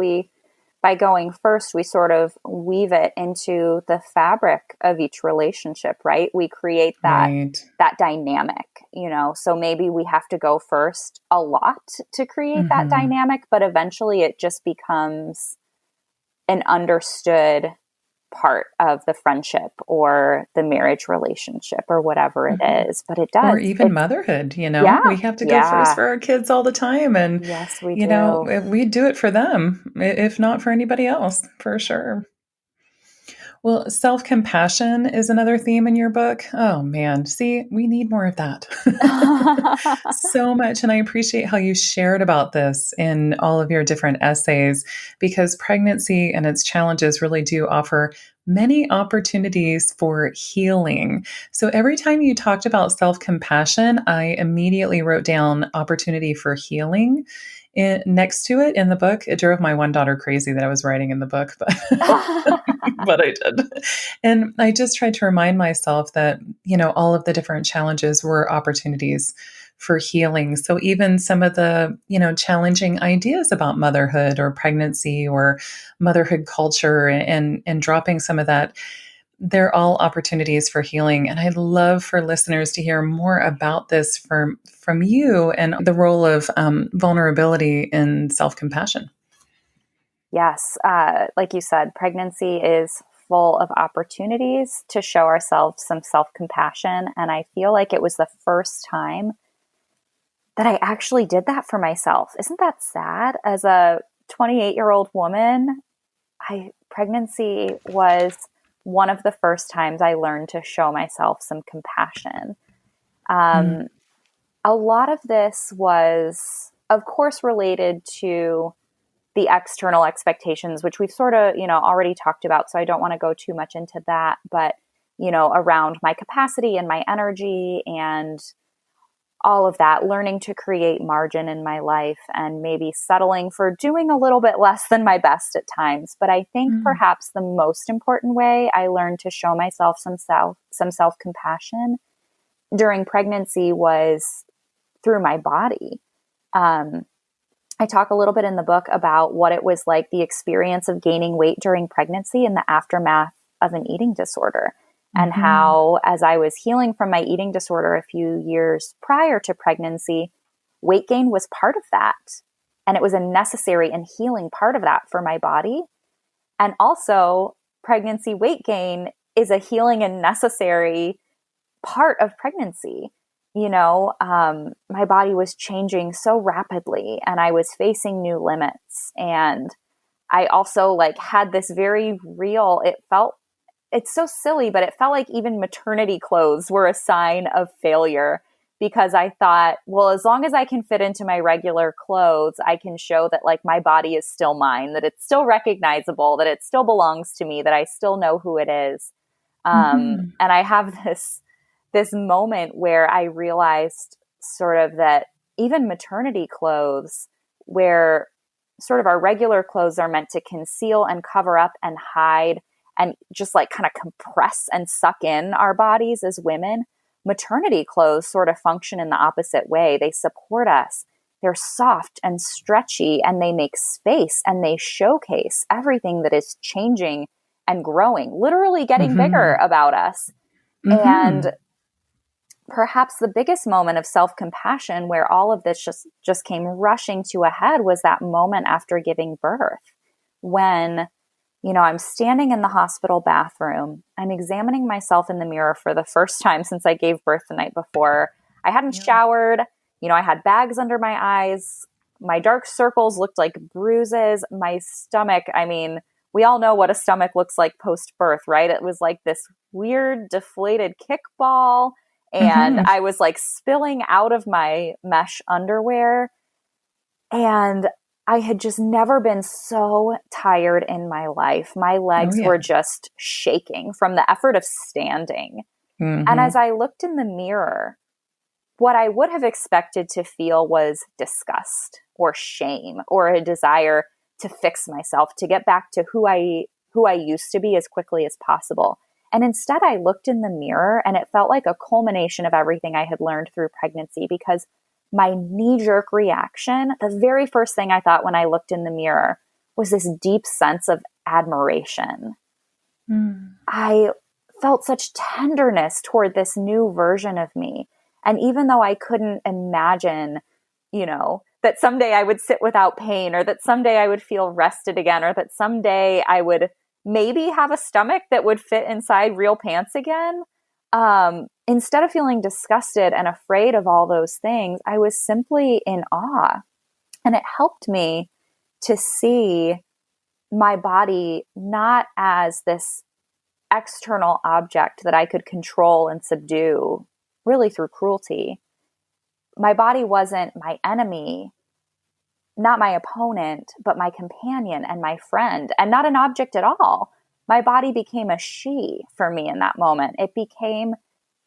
by going first, we sort of weave it into the fabric of each relationship, right? We create that, Right. that dynamic, so maybe we have to go first a lot to create that dynamic, but eventually it just becomes an understood part of the friendship or the marriage relationship or whatever it is. But it does. Or even motherhood, Yeah. we have to go first Yeah. for our kids all the time. And, Yes, we do. we do it for them, if not for anybody else, for sure. Well, self-compassion is another theme in your book. Oh man, see, we need more of that. So much. And I appreciate how you shared about this in all of your different essays, because pregnancy and its challenges really do offer many opportunities for healing. So every time you talked about self-compassion, I immediately wrote down opportunity for healing. Next to it in the book. It drove my one daughter crazy that I was writing in the book, but but I did. And I just tried to remind myself that, all of the different challenges were opportunities for healing. So even some of the, challenging ideas about motherhood or pregnancy or motherhood culture, and dropping some of that, they're all opportunities for healing. And I'd love for listeners to hear more about this from you, and the role of vulnerability in self-compassion. Yes. Like you said, pregnancy is full of opportunities to show ourselves some self-compassion. And I feel like it was the first time that I actually did that for myself. Isn't that sad? As a 28-year-old woman, pregnancy was one of the first times I learned to show myself some compassion. A lot of this was, of course, related to the external expectations, which we've sort of, already talked about. So I don't want to go too much into that, but, around my capacity and my energy and all of that, learning to create margin in my life and maybe settling for doing a little bit less than my best at times. But I think perhaps the most important way I learned to show myself some self-compassion during pregnancy was through my body. I talk a little bit in the book about what it was like, the experience of gaining weight during pregnancy and the aftermath of an eating disorder. And how, as I was healing from my eating disorder a few years prior to pregnancy, weight gain was part of that. And it was a necessary and healing part of that for my body. And also, pregnancy weight gain is a healing and necessary part of pregnancy. You know, my body was changing so rapidly and I was facing new limits. And I also had this very real, it's so silly, but it felt like even maternity clothes were a sign of failure, because I thought, well, as long as I can fit into my regular clothes, I can show that my body is still mine, that it's still recognizable, that it still belongs to me, that I still know who it is. And I have this moment where I realized sort of that even maternity clothes, where sort of our regular clothes are meant to conceal and cover up and hide and just kind of compress and suck in our bodies as women, maternity clothes sort of function in the opposite way. They support us. They're soft and stretchy, and they make space, and they showcase everything that is changing and growing, literally getting bigger about us. And perhaps the biggest moment of self-compassion where all of this just came rushing to a head was that moment after giving birth, when I'm standing in the hospital bathroom. I'm examining myself in the mirror for the first time since I gave birth the night before. I hadn't showered. I had bags under my eyes. My dark circles looked like bruises. My stomach, we all know what a stomach looks like post-birth, right? It was like this weird deflated kickball. And I was spilling out of my mesh underwear. And I had just never been so tired in my life. My legs were just shaking from the effort of standing. And as I looked in the mirror, what I would have expected to feel was disgust or shame or a desire to fix myself, to get back to who I used to be as quickly as possible. And instead, I looked in the mirror and it felt like a culmination of everything I had learned through pregnancy, because my knee-jerk reaction, the very first thing I thought when I looked in the mirror, was this deep sense of admiration. I felt such tenderness toward this new version of me. And even though I couldn't imagine, that someday I would sit without pain, or that someday I would feel rested again, or that someday I would maybe have a stomach that would fit inside real pants again, instead of feeling disgusted and afraid of all those things, I was simply in awe. And it helped me to see my body not as this external object that I could control and subdue, really through cruelty. My body wasn't my enemy, not my opponent, but my companion and my friend, and not an object at all. My body became a she for me in that moment. It became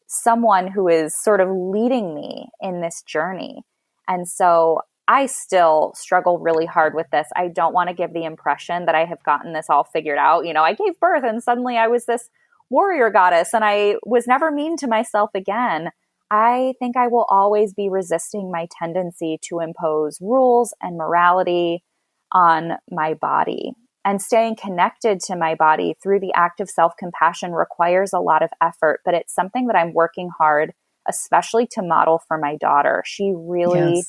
someone who is sort of leading me in this journey. And so I still struggle really hard with this. I don't want to give the impression that I have gotten this all figured out. I gave birth and suddenly I was this warrior goddess and I was never mean to myself again. I think I will always be resisting my tendency to impose rules and morality on my body. And staying connected to my body through the act of self-compassion requires a lot of effort, but it's something that I'm working hard, especially to model for my daughter. She really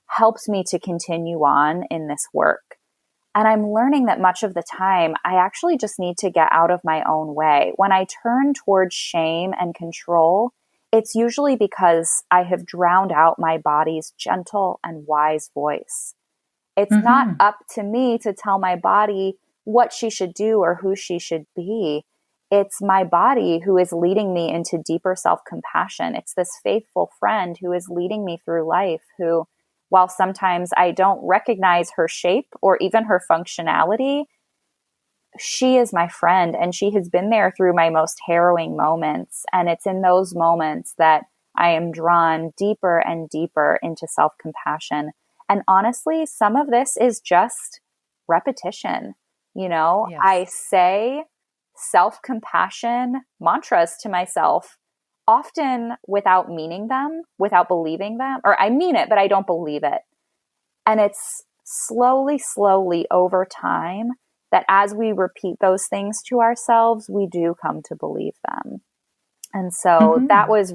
helps me to continue on in this work. And I'm learning that much of the time, I actually just need to get out of my own way. When I turn towards shame and control, it's usually because I have drowned out my body's gentle and wise voice. It's not up to me to tell my body what she should do or who she should be. It's my body who is leading me into deeper self-compassion. It's this faithful friend who is leading me through life, who, while sometimes I don't recognize her shape or even her functionality, she is my friend and she has been there through my most harrowing moments. And it's in those moments that I am drawn deeper and deeper into self-compassion. And honestly, some of this is just repetition. I Yes. say self-compassion mantras to myself, often without meaning them, without believing them, or I mean it, but I don't believe it. And it's slowly over time that as we repeat those things to ourselves, we do come to believe them. And so that Hmm. was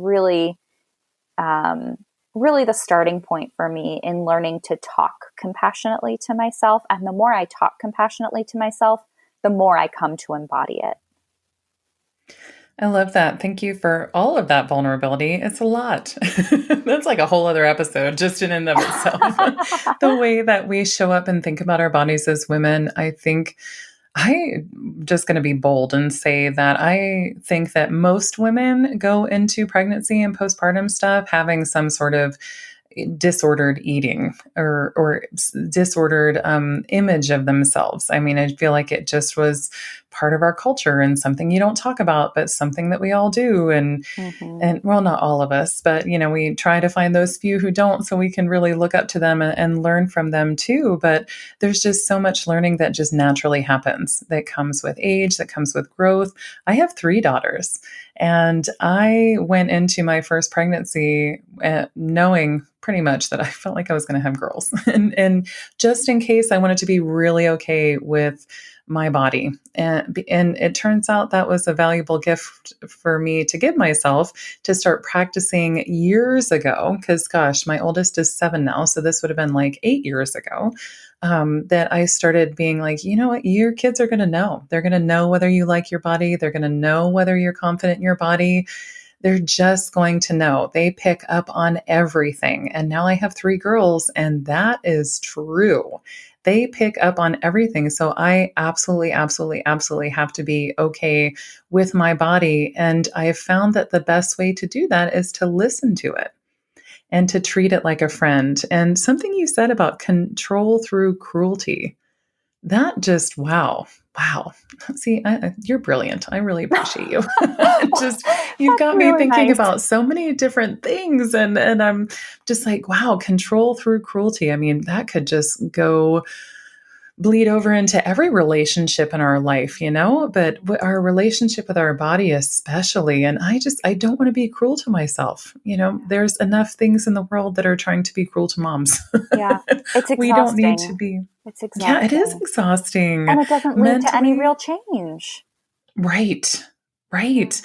um, really the starting point for me in learning to talk compassionately to myself. And the more I talk compassionately to myself, the more I come to embody it. I love that. Thank you for all of that vulnerability. It's a lot. That's like a whole other episode just in and of itself. The way that we show up and think about our bodies as women, I think I'm just going to be bold and say that I think that most women go into pregnancy and postpartum stuff having some sort of disordered eating or disordered image of themselves. I mean, I feel like it just was part of our culture and something you don't talk about, but something that we all do. Mm-hmm. And well, not all of us, but we try to find those few who don't so we can really look up to them and learn from them too. But there's just so much learning that just naturally happens, that comes with age, that comes with growth. I have 3 daughters, and I went into my first pregnancy knowing pretty much that I felt like I was going to have girls. And just in case, I wanted to be really okay with my body. And it turns out that was a valuable gift for me to give myself to start practicing years ago. Because, gosh, my oldest is 7 now. So this would have been like 8 years ago. That I started being like, you know what, your kids are going to know. They're going to know whether you like your body. They're going to know whether you're confident in your body. They're just going to know. They pick up on everything. And now I have 3 girls, and that is true. They pick up on everything. So I absolutely have to be okay with my body. And I have found that the best way to do that is to listen to it and to treat it like a friend. And something you said about control through cruelty, that just, wow. Wow. See, you're brilliant. I really appreciate you. Just, you've That's got me really thinking nice. about so many different things. And I'm just like, wow, control through cruelty. I mean, that could just go bleed over into every relationship in our life, but our relationship with our body, especially. And I don't want to be cruel to myself. There's enough things in the world that are trying to be cruel to moms. Yeah, it's We don't need exhausting. to be. It's Yeah, it is exhausting. exhausting And it doesn't lead to any real mentally. change. Right. Yeah. Right.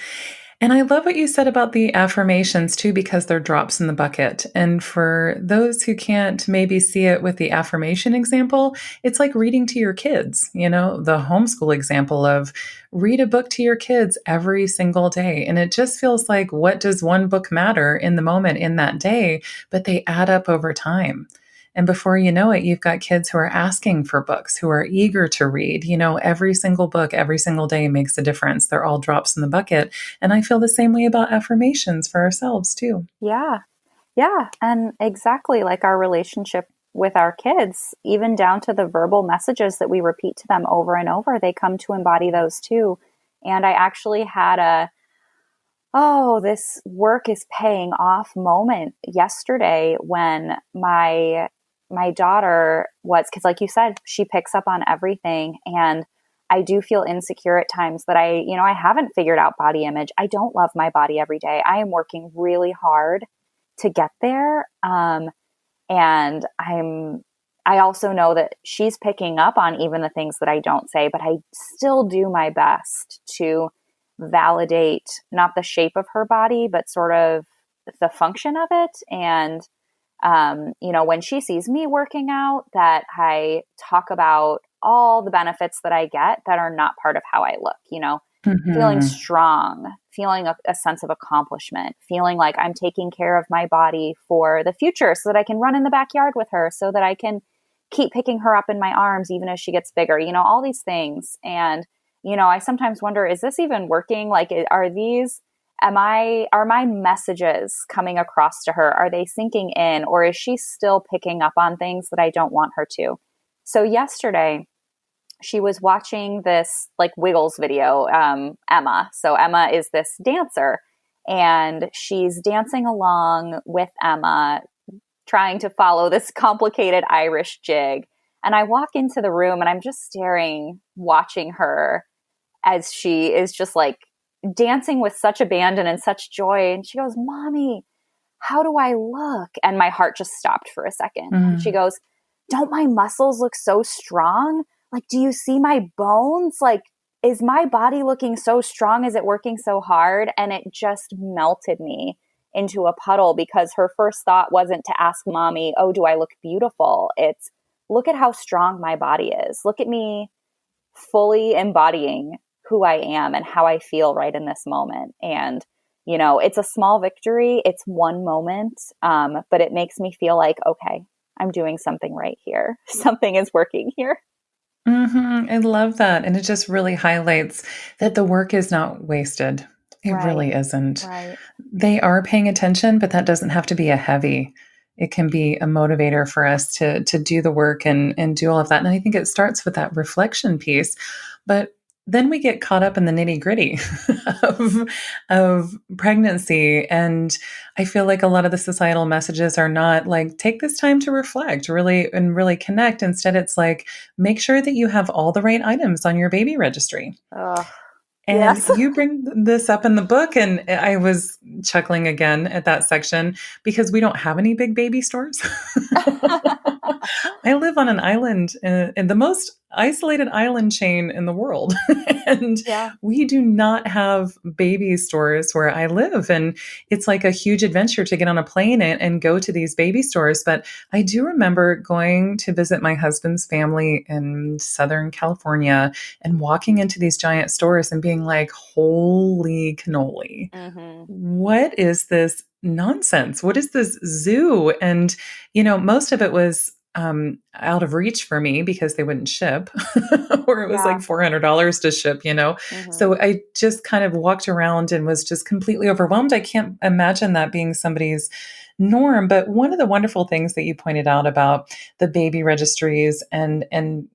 And I love what you said about the affirmations too, because they're drops in the bucket. And for those who can't maybe see it with the affirmation example, it's like reading to your kids, the homeschool example of read a book to your kids every single day. And it just feels like, what does one book matter in the moment in that day? But they add up over time. And before you know it, you've got kids who are asking for books, who are eager to read. Every single book, every single day makes a difference. They're all drops in the bucket. And I feel the same way about affirmations for ourselves too. Yeah. Yeah. And exactly like our relationship with our kids, even down to the verbal messages that we repeat to them over and over, they come to embody those too. And I actually had this work is paying off moment yesterday when my daughter was, because like you said, she picks up on everything. And I do feel insecure at times that I haven't figured out body image. I don't love my body every day. I am working really hard to get there. And I also know that she's picking up on even the things that I don't say, but I still do my best to validate not the shape of her body, but sort of the function of it. And when she sees me working out, that I talk about all the benefits that I get that are not part of how I look, feeling Hmm. strong, feeling a sense of accomplishment, feeling like I'm taking care of my body for the future so that I can run in the backyard with her, so that I can keep picking her up in my arms even as she gets bigger, all these things. And, I sometimes wonder, is this even working? Like, are my messages coming across to her? Are they sinking in, or is she still picking up on things that I don't want her to? So yesterday, she was watching this like Wiggles video, Emma. So Emma is this dancer, and she's dancing along with Emma, trying to follow this complicated Irish jig. And I walk into the room and I'm just staring, watching her as she is just like dancing with such abandon and such joy. And she goes, "Mommy, how do I look?" And my heart just stopped for a second. And she Mm. goes, "Don't my muscles look so strong? Like, do you see my bones? Like, is my body looking so strong? Is it working so hard?" And it just melted me into a puddle, because her first thought wasn't to ask Mommy, "Oh, do I look beautiful?" It's, "Look at how strong my body is. Look at me fully embodying who I am and how I feel right in this moment." And, it's a small victory. It's one moment, but it makes me feel like, okay, I'm doing something right here. Something is working here. I love that. And it just really highlights that the work is not wasted. It Right, really isn't. right. They are paying attention, but that doesn't have to be a heavy. It can be a motivator for us to do the work and do all of that. And I think it starts with that reflection piece. But then we get caught up in the nitty gritty of pregnancy. And I feel like a lot of the societal messages are not like, take this time to reflect, really connect. Instead, it's like, make sure that you have all the right items on your baby registry. Oh, And yes. you bring this up in the book, and I was chuckling again at that section because we don't have any big baby stores. I live on an island in the most isolated island chain in the world. And Yeah. we do not have baby stores where I live. And it's like a huge adventure to get on a plane and go to these baby stores. But I do remember going to visit my husband's family in Southern California and walking into these giant stores and being like, holy cannoli, Hmm. what is this nonsense? What is this zoo? And, most of it was out of reach for me because they wouldn't ship, or it was like Yeah. $400 to ship. Hmm. So I just kind of walked around and was just completely overwhelmed. I can't imagine that being somebody's norm. But one of the wonderful things that you pointed out about the baby registries and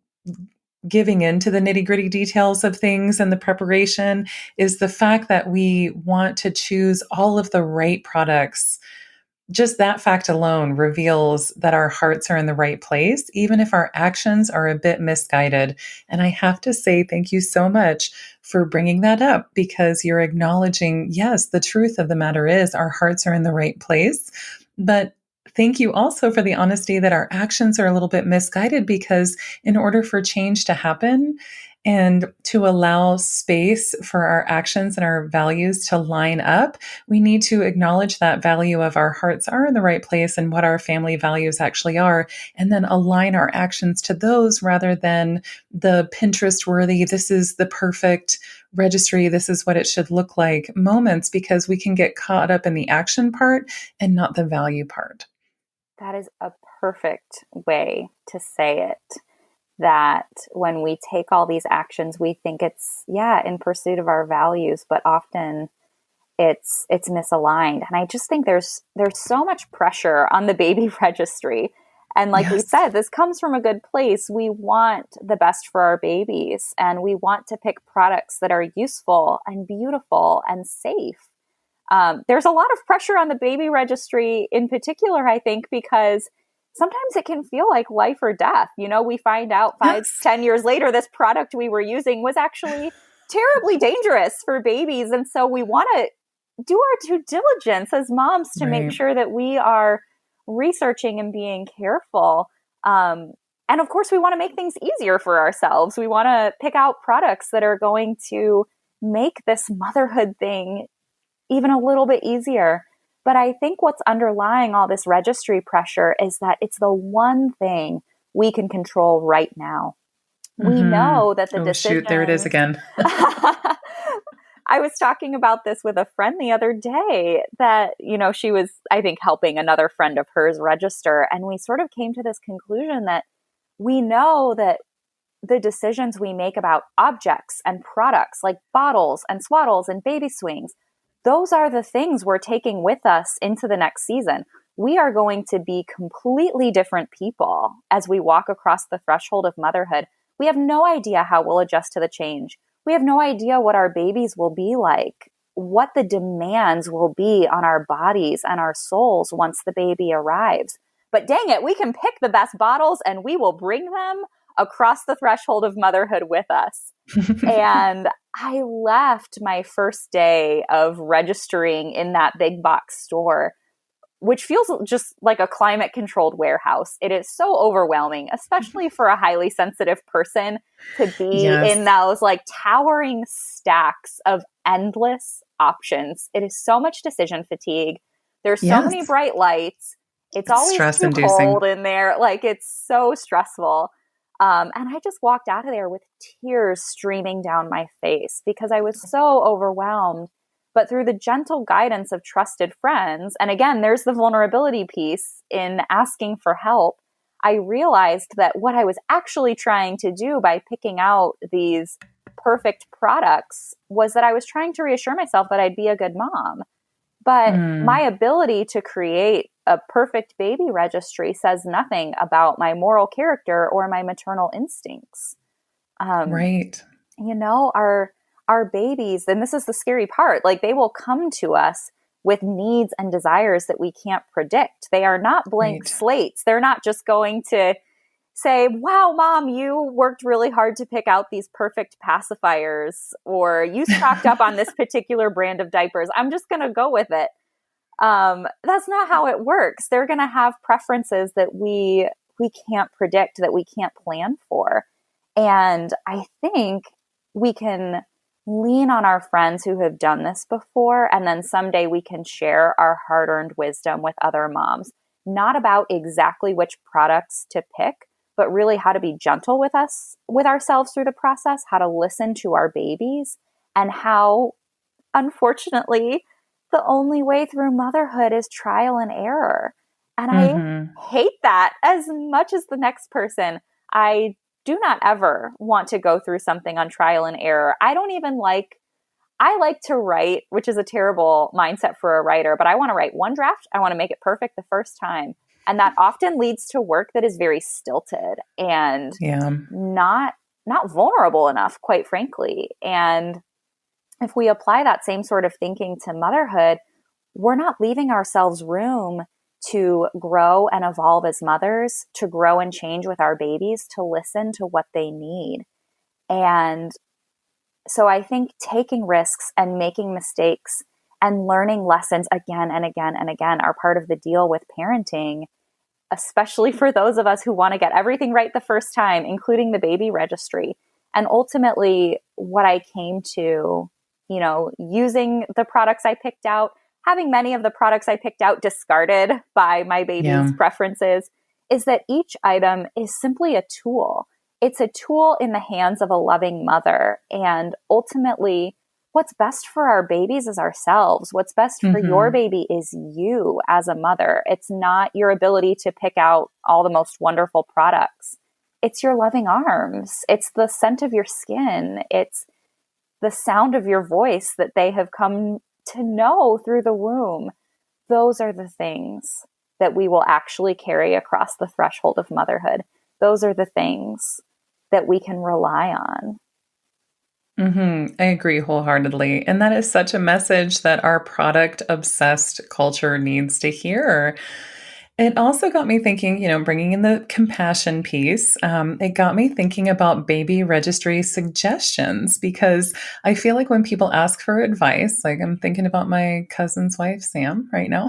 giving into the nitty gritty details of things and the preparation is the fact that we want to choose all of the right products. Just that fact alone reveals that our hearts are in the right place, even if our actions are a bit misguided. And I have to say, thank you so much for bringing that up, because you're acknowledging, yes, the truth of the matter is our hearts are in the right place. But thank you also for the honesty that our actions are a little bit misguided, because in order for change to happen, and to allow space for our actions and our values to line up, we need to acknowledge that value of our hearts are in the right place and what our family values actually are, and then align our actions to those rather than the Pinterest worthy, this is the perfect registry, this is what it should look like moments, because we can get caught up in the action part and not the value part. That is a perfect way to say it. That when we take all these actions, we think it's, yeah, in pursuit of our values, but often it's misaligned. And I just think there's so much pressure on the baby registry. And like we Yes. said, this comes from a good place. We want the best for our babies, and we want to pick products that are useful and beautiful and safe. There's a lot of pressure on the baby registry in particular, I think, because sometimes it can feel like life or death. We find out five, Yes. 10 years later, this product we were using was actually terribly dangerous for babies. And so we want to do our due diligence as moms to make Right. sure that we are researching and being careful. And of course, we want to make things easier for ourselves. We want to pick out products that are going to make this motherhood thing even a little bit easier. But I think what's underlying all this registry pressure is that it's the one thing we can control right now. We Mm-hmm. know that the Oh, shoot. There it is decisions. again. I was talking about this with a friend the other day that, she was, I think, helping another friend of hers register. And we sort of came to this conclusion that we know that the decisions we make about objects and products like bottles and swaddles and baby swings, those are the things we're taking with us into the next season. We are going to be completely different people as we walk across the threshold of motherhood. We have no idea how we'll adjust to the change. We have no idea what our babies will be like what the demands will be on our bodies and our souls once the baby arrives. But dang it, we can pick the best bottles and we will bring them across the threshold of motherhood with us. And I left my first day of registering in that big box store, which feels just like a climate controlled warehouse. It is so overwhelming, especially for a highly sensitive person, to be Yes. in those like towering stacks of endless options. It is so much decision fatigue. There's so many Yes. bright lights. It's always Stress too inducing. cold in there. Like, it's so stressful. And I just walked out of there with tears streaming down my face because I was so overwhelmed. But through the gentle guidance of trusted friends, and again, there's the vulnerability piece in asking for help, I realized that what I was actually trying to do by picking out these perfect products was that I was trying to reassure myself that I'd be a good mom. But my ability to create a perfect baby registry says nothing about my moral character or my maternal instincts. Right. You know, our babies, and this is the scary part, like they will come to us with needs and desires that we can't predict. They are not blank slates. They're not just going to say, wow, mom, you worked really hard to pick out these perfect pacifiers, or you stocked up on this particular brand of diapers. I'm just going to go with it. That's not how it works. They're going to have preferences that we can't predict, that we can't plan for. And I think we can lean on our friends who have done this before, and then someday we can share our hard-earned wisdom with other moms, not about exactly which products to pick, but really how to be gentle with ourselves through the process, how to listen to our babies, and how, unfortunately, the only way through motherhood is trial and error. And I hate that as much as the next person. I do not ever want to go through something on trial and error. I like to write, which is a terrible mindset for a writer, but I want to write one draft. I want to make it perfect the first time. And that often leads to work that is very stilted and not vulnerable enough, quite frankly. And if we apply that same sort of thinking to motherhood, we're not leaving ourselves room to grow and evolve as mothers, to grow and change with our babies, to listen to what they need. And so I think taking risks and making mistakes and learning lessons again and again and again are part of the deal with parenting, especially for those of us who want to get everything right the first time, including the baby registry. And ultimately, what I came to, you know, using the products I picked out, having many of the products I picked out discarded by my baby's preferences, is that each item is simply a tool. It's a tool in the hands of a loving mother. And ultimately, what's best for our babies is ourselves. What's best for your baby is you as a mother. It's not your ability to pick out all the most wonderful products. It's your loving arms. It's the scent of your skin. It's the sound of your voice that they have come to know through the womb. Those are the things that we will actually carry across the threshold of motherhood. Those are the things that we can rely on. I agree wholeheartedly. And that is such a message that our product obsessed culture needs to hear. It also got me thinking, you know, bringing in the compassion piece, it got me thinking about baby registry suggestions, because I feel like when people ask for advice, like I'm thinking about my cousin's wife, Sam, right now,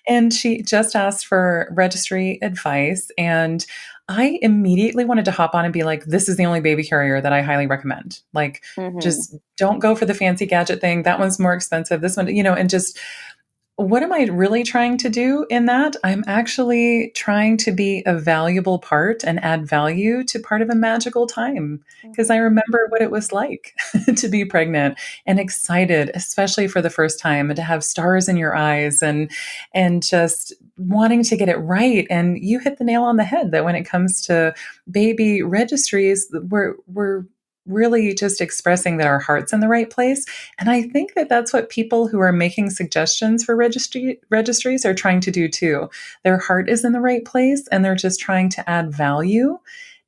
and she just asked for registry advice. And I immediately wanted to hop on and be like, this is the only baby carrier that I highly recommend. Like, just don't go for the fancy gadget thing. That one's more expensive. This one, you know, and just, what am I really trying to do in that? I'm actually trying to be a valuable part and add value to part of a magical time, because I remember what it was like to be pregnant and excited, especially for the first time, and to have stars in your eyes and just wanting to get it right. And you hit the nail on the head that when it comes to baby registries, we're really just expressing that our heart's in the right place. And I think that that's what people who are making suggestions for registries are trying to do too. Their heart is in the right place and they're just trying to add value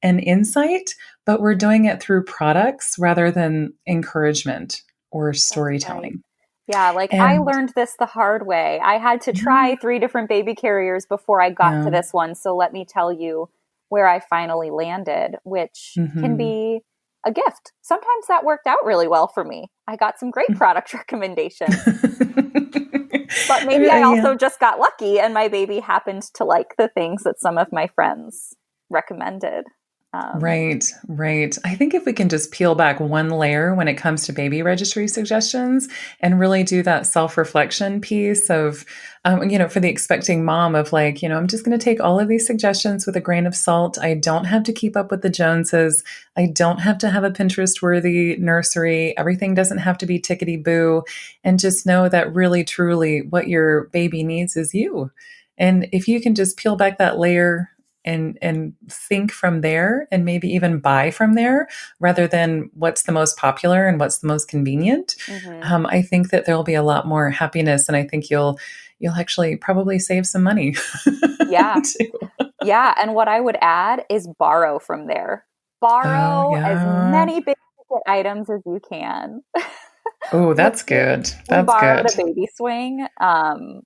and insight, but we're doing it through products rather than encouragement or That's right. storytelling. Yeah, like I And learned this the hard way. I had to yeah, try three different baby carriers before I got to yeah. this one. So let me tell you where I finally landed, which can Hmm. be a gift. Sometimes that worked out really well for me. I got some great product recommendations. But maybe I Yeah. also just got lucky and my baby happened to like the things that some of my friends recommended. Um, Right, right. I think if we can just peel back one layer when it comes to baby registry suggestions and really do that self reflection piece of, for the expecting mom of like, I'm just going to take all of these suggestions with a grain of salt. I don't have to keep up with the Joneses. I don't have to have a Pinterest worthy nursery. Everything doesn't have to be tickety boo. And just know that really, truly what your baby needs is you. And if you can just peel back that layer and think from there and maybe even buy from there rather than what's the most popular and what's the most convenient, mhm. I think that there'll be a lot more happiness, and I think you'll actually probably save some money Yeah. too. Yeah. And what I would add is borrow from there. Oh Borrow as yeah. many big ticket items as you can. Oh, we, that's good. we That's borrowed good. a baby swing, and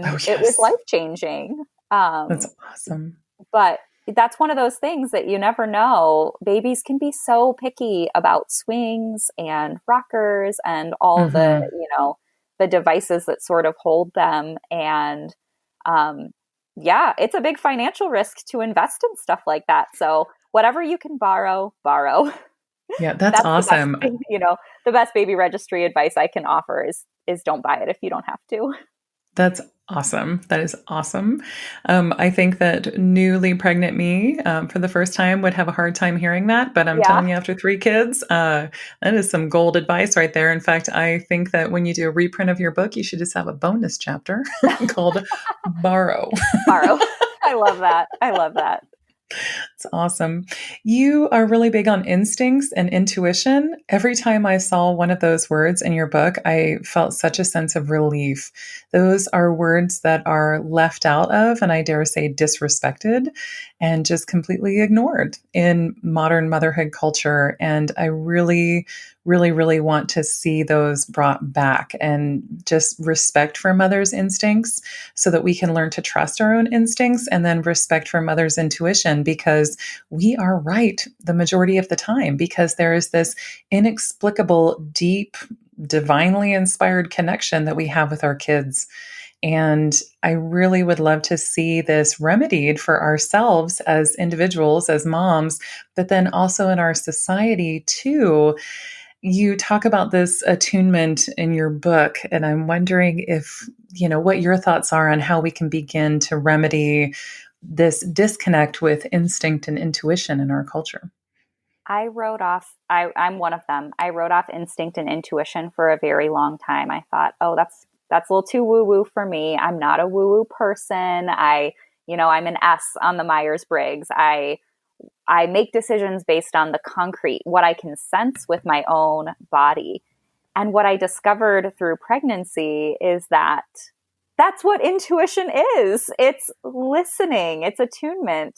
Oh it was yes. life changing. That's awesome. But that's one of those things that you never know. Babies can be so picky about swings and rockers and all the, Hmm. the devices that sort of hold them. And um, yeah, it's a big financial risk to invest in stuff like that. So whatever you can borrow, borrow. Yeah, that's That's the best, awesome. the best baby registry advice I can offer is don't buy it if you don't have to. That's awesome. That is awesome. I think that newly pregnant me, for the first time, would have a hard time hearing that. But I'm Yeah. telling you, after 3 kids, that is some gold advice right there. In fact, I think that when you do a reprint of your book, you should just have a bonus chapter called Borrow. Borrow. I love that. I love that. It's awesome. You are really big on instincts and intuition. Every time I saw one of those words in your book, I felt such a sense of relief. Those are words that are left out of, and I dare say disrespected, and just completely ignored in modern motherhood culture. And I really, really, really want to see those brought back and just respect for mother's instincts so that we can learn to trust our own instincts and then respect for mother's intuition because we are right the majority of the time because there is this inexplicable, deep, divinely inspired connection that we have with our kids. And I really would love to see this remedied for ourselves as individuals, as moms, but then also in our society too. You talk about this attunement in your book, and I'm wondering if, what your thoughts are on how we can begin to remedy this disconnect with instinct and intuition in our culture. I'm one of them. I wrote off instinct and intuition for a very long time. I thought, oh, that's a little too woo woo for me. I'm not a woo woo person. I'm an S on the Myers Briggs. I make decisions based on the concrete, what I can sense with my own body. And what I discovered through pregnancy is that that's what intuition is. It's listening, it's attunement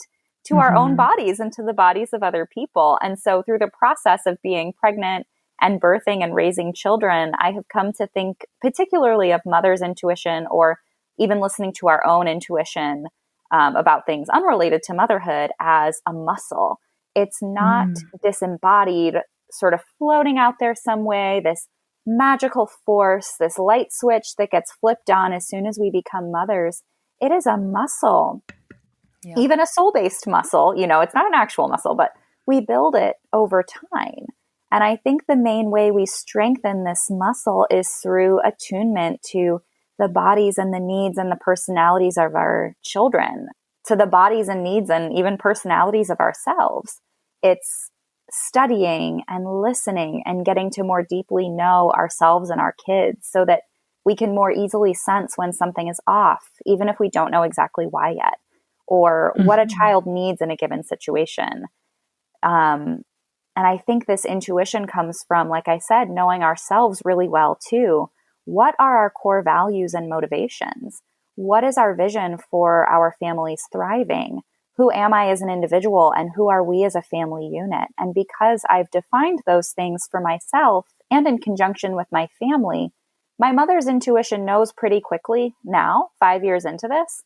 to our own Hmm. bodies and to the bodies of other people. And so, through the process of being pregnant and birthing and raising children, I have come to think particularly of mother's intuition or even listening to our own intuition about things unrelated to motherhood as a muscle. It's not Mm. disembodied, sort of floating out there some way, this magical force, this light switch that gets flipped on as soon as we become mothers. It is a muscle, Yeah. even a soul based muscle. It's not an actual muscle, but we build it over time. And I think the main way we strengthen this muscle is through attunement to the bodies and the needs and the personalities of our children, to the bodies and needs and even personalities of ourselves. It's studying and listening and getting to more deeply know ourselves and our kids so that we can more easily sense when something is off, even if we don't know exactly why yet, or what a Mhm. child needs in a given situation. Um, and I think this intuition comes from, like I said, knowing ourselves really well too. What are our core values and motivations? What is our vision for our family's thriving? who am I as an individual and who are we as a family unit? And because I've defined those things for myself and in conjunction with my family, my mother's intuition knows pretty quickly now, 5 years into this,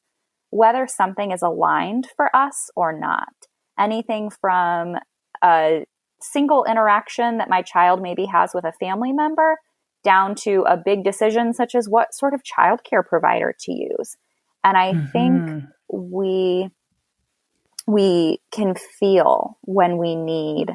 whether something is aligned for us or not. Anything from a single interaction that my child maybe has with a family member down to a big decision such as what sort of childcare provider to use. And I think we can feel when we need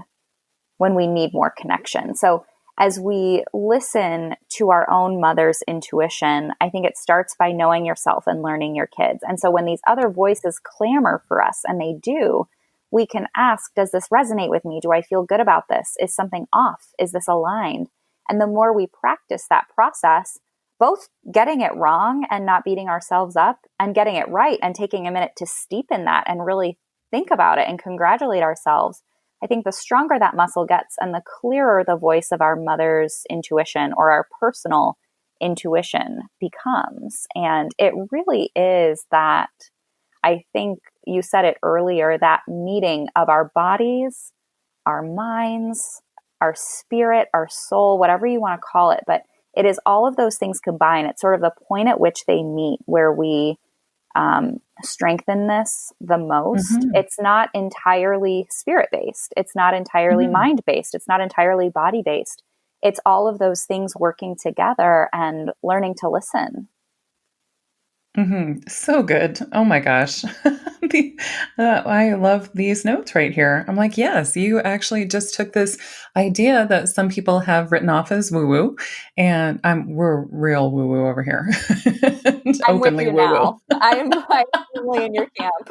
more connection. So as we listen to our own mother's intuition, I think it starts by knowing yourself and learning your kids. And so when these other voices clamor for us, and they do, we can ask, does this resonate with me? Do I feel good about this? Is something off? Is this aligned? And the more we practice that process, both getting it wrong and not beating ourselves up, and getting it right and taking a minute to steep in that and really think about it and congratulate ourselves, I think the stronger that muscle gets and the clearer the voice of our mother's intuition or our personal intuition becomes. And it really is that, I think you said it earlier, that meeting of our bodies, our minds, our spirit, our soul, whatever you want to call it. But it is all of those things combined. It's sort of the point at which they meet where we strengthen this the most. It's not entirely spirit-based. It's not entirely mind-based. It's not entirely body-based. It's all of those things working together and learning to listen. So good. Oh my gosh. I love these notes right here. I'm like, yes, you actually just took this idea that some people have written off as woo-woo, and we're real woo-woo over here. I'm with Openly you woo-woo. now. I'm firmly in your camp.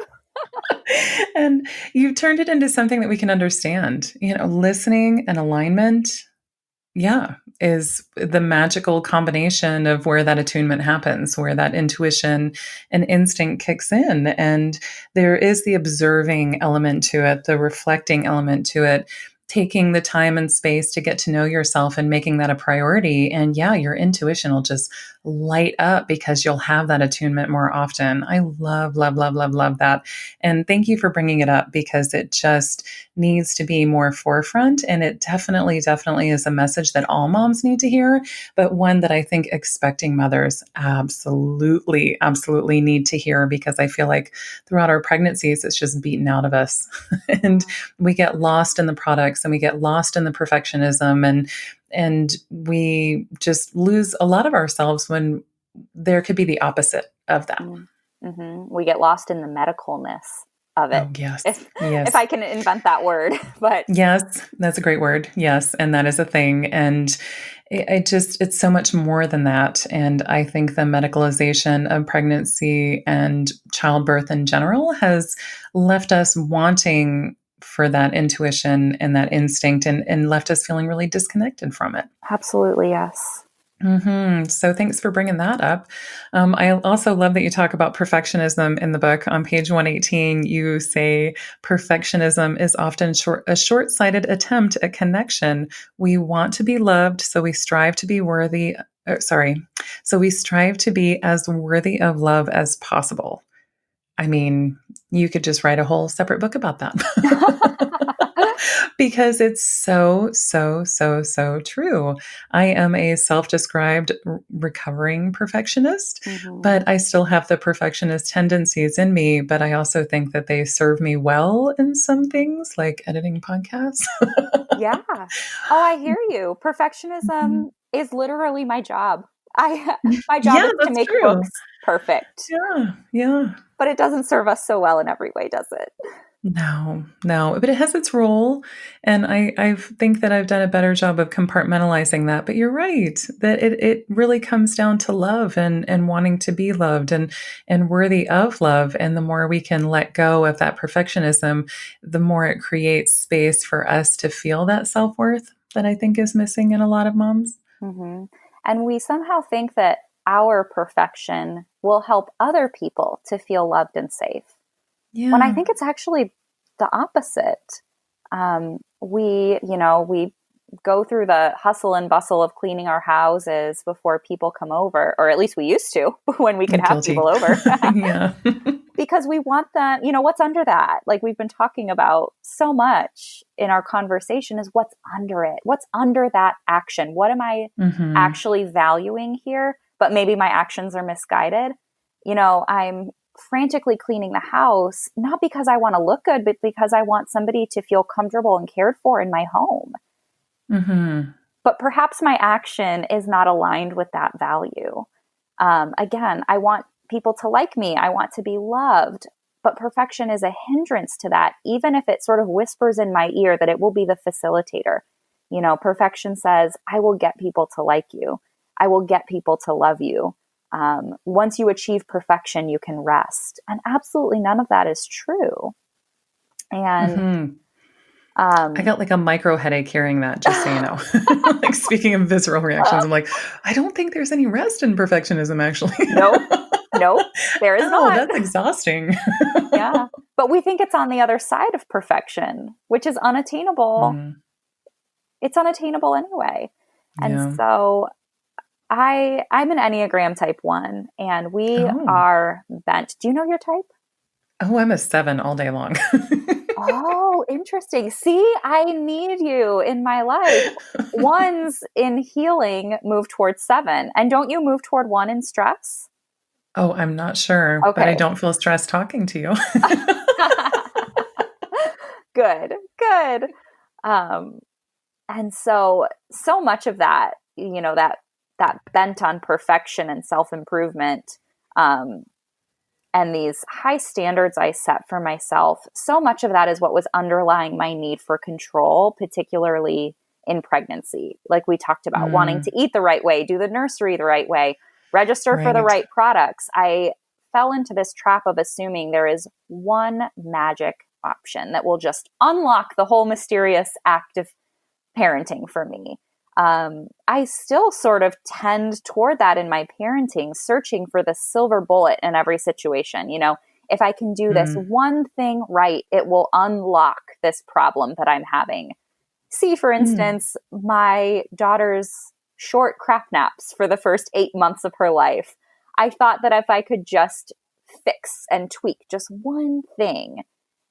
And you turned it into something that we can understand. Listening and alignment, is the magical combination of where that attunement happens, where that intuition and instinct kicks in. And there is the observing element to it, the reflecting element to it, taking the time and space to get to know yourself and making that a priority. And your intuition will just light up because you'll have that attunement more often. I love, love, love, love, love that. And thank you for bringing it up because it just needs to be more forefront. And it definitely, definitely is a message that all moms need to hear, but one that I think expecting mothers absolutely, absolutely need to hear, because I feel like throughout our pregnancies, it's just beaten out of us. And we get lost in the products and we get lost in the perfectionism, and we just lose a lot of ourselves when there could be the opposite of that. We get lost in the medicalness of it. Oh, yes. If I can invent that word, but yes, that's a great word. Yes. And that is a thing. And it's so much more than that. And I think the medicalization of pregnancy and childbirth in general has left us wanting for that intuition and that instinct, and left us feeling really disconnected from it. Absolutely. Yes. So thanks for bringing that up. I also love that you talk about perfectionism in the book. On page 118, you say perfectionism is often a short-sighted attempt at connection. We want to be loved, so we strive to be worthy. So we strive to be as worthy of love as possible. I mean, you could just write a whole separate book about that. Because it's so, so, so, so true. I am a self-described recovering perfectionist, but I still have the perfectionist tendencies in me. But I also think that they serve me well in some things, like editing podcasts. Yeah. Oh, I hear you. Perfectionism is literally my job. My job is to make books perfect. Yeah. But it doesn't serve us so well in every way, does it? No, but it has its role. And I think that I've done a better job of compartmentalizing that. But you're right, that it really comes down to love and wanting to be loved and worthy of love. And the more we can let go of that perfectionism, the more it creates space for us to feel that self-worth that I think is missing in a lot of moms. And we somehow think that our perfection will help other people to feel loved and safe. Yeah. When I think it's actually the opposite. We go through the hustle and bustle of cleaning our houses before people come over, or at least we used to when we could have people over. Yeah. because we want them, what's under that? Like we've been talking about so much in our conversation is what's under it. What's under that action? What am I actually valuing here? But maybe my actions are misguided. I'm frantically cleaning the house, not because I want to look good, but because I want somebody to feel comfortable and cared for in my home. But perhaps my action is not aligned with that value. Again, I want people to like me. I want to be loved. But perfection is a hindrance to that, even if it sort of whispers in my ear that it will be the facilitator. Perfection says, I will get people to like you. I will get people to love you. Once you achieve perfection, you can rest. And absolutely none of that is true. And I got like a micro headache hearing that, just so you know. Like speaking of visceral reactions, I'm like, I don't think there's any rest in perfectionism, actually. Nope, there is not. That's exhausting. Yeah. But we think it's on the other side of perfection, which is unattainable. It's unattainable anyway. And so I'm an Enneagram type 1, and we are bent. Do you know your type? Oh, I'm a 7 all day long. Oh, interesting. See, I need you in my life. 1s in healing move towards 7. And don't you move toward 1 in stress? Oh, I'm not sure, but I don't feel stressed talking to you. Good. And so much of that, that bent on perfection and self-improvement, and these high standards I set for myself, so much of that is what was underlying my need for control, particularly in pregnancy. Like we talked about, wanting to eat the right way, do the nursery the right way, register for the right products. I fell into this trap of assuming there is one magic option that will just unlock the whole mysterious act of parenting for me. I still sort of tend toward that in my parenting, searching for the silver bullet in every situation. If I can do this one thing right, it will unlock this problem that I'm having. See, for instance, my daughter's short crap naps for the first 8 months of her life. I thought that if I could just fix and tweak just one thing,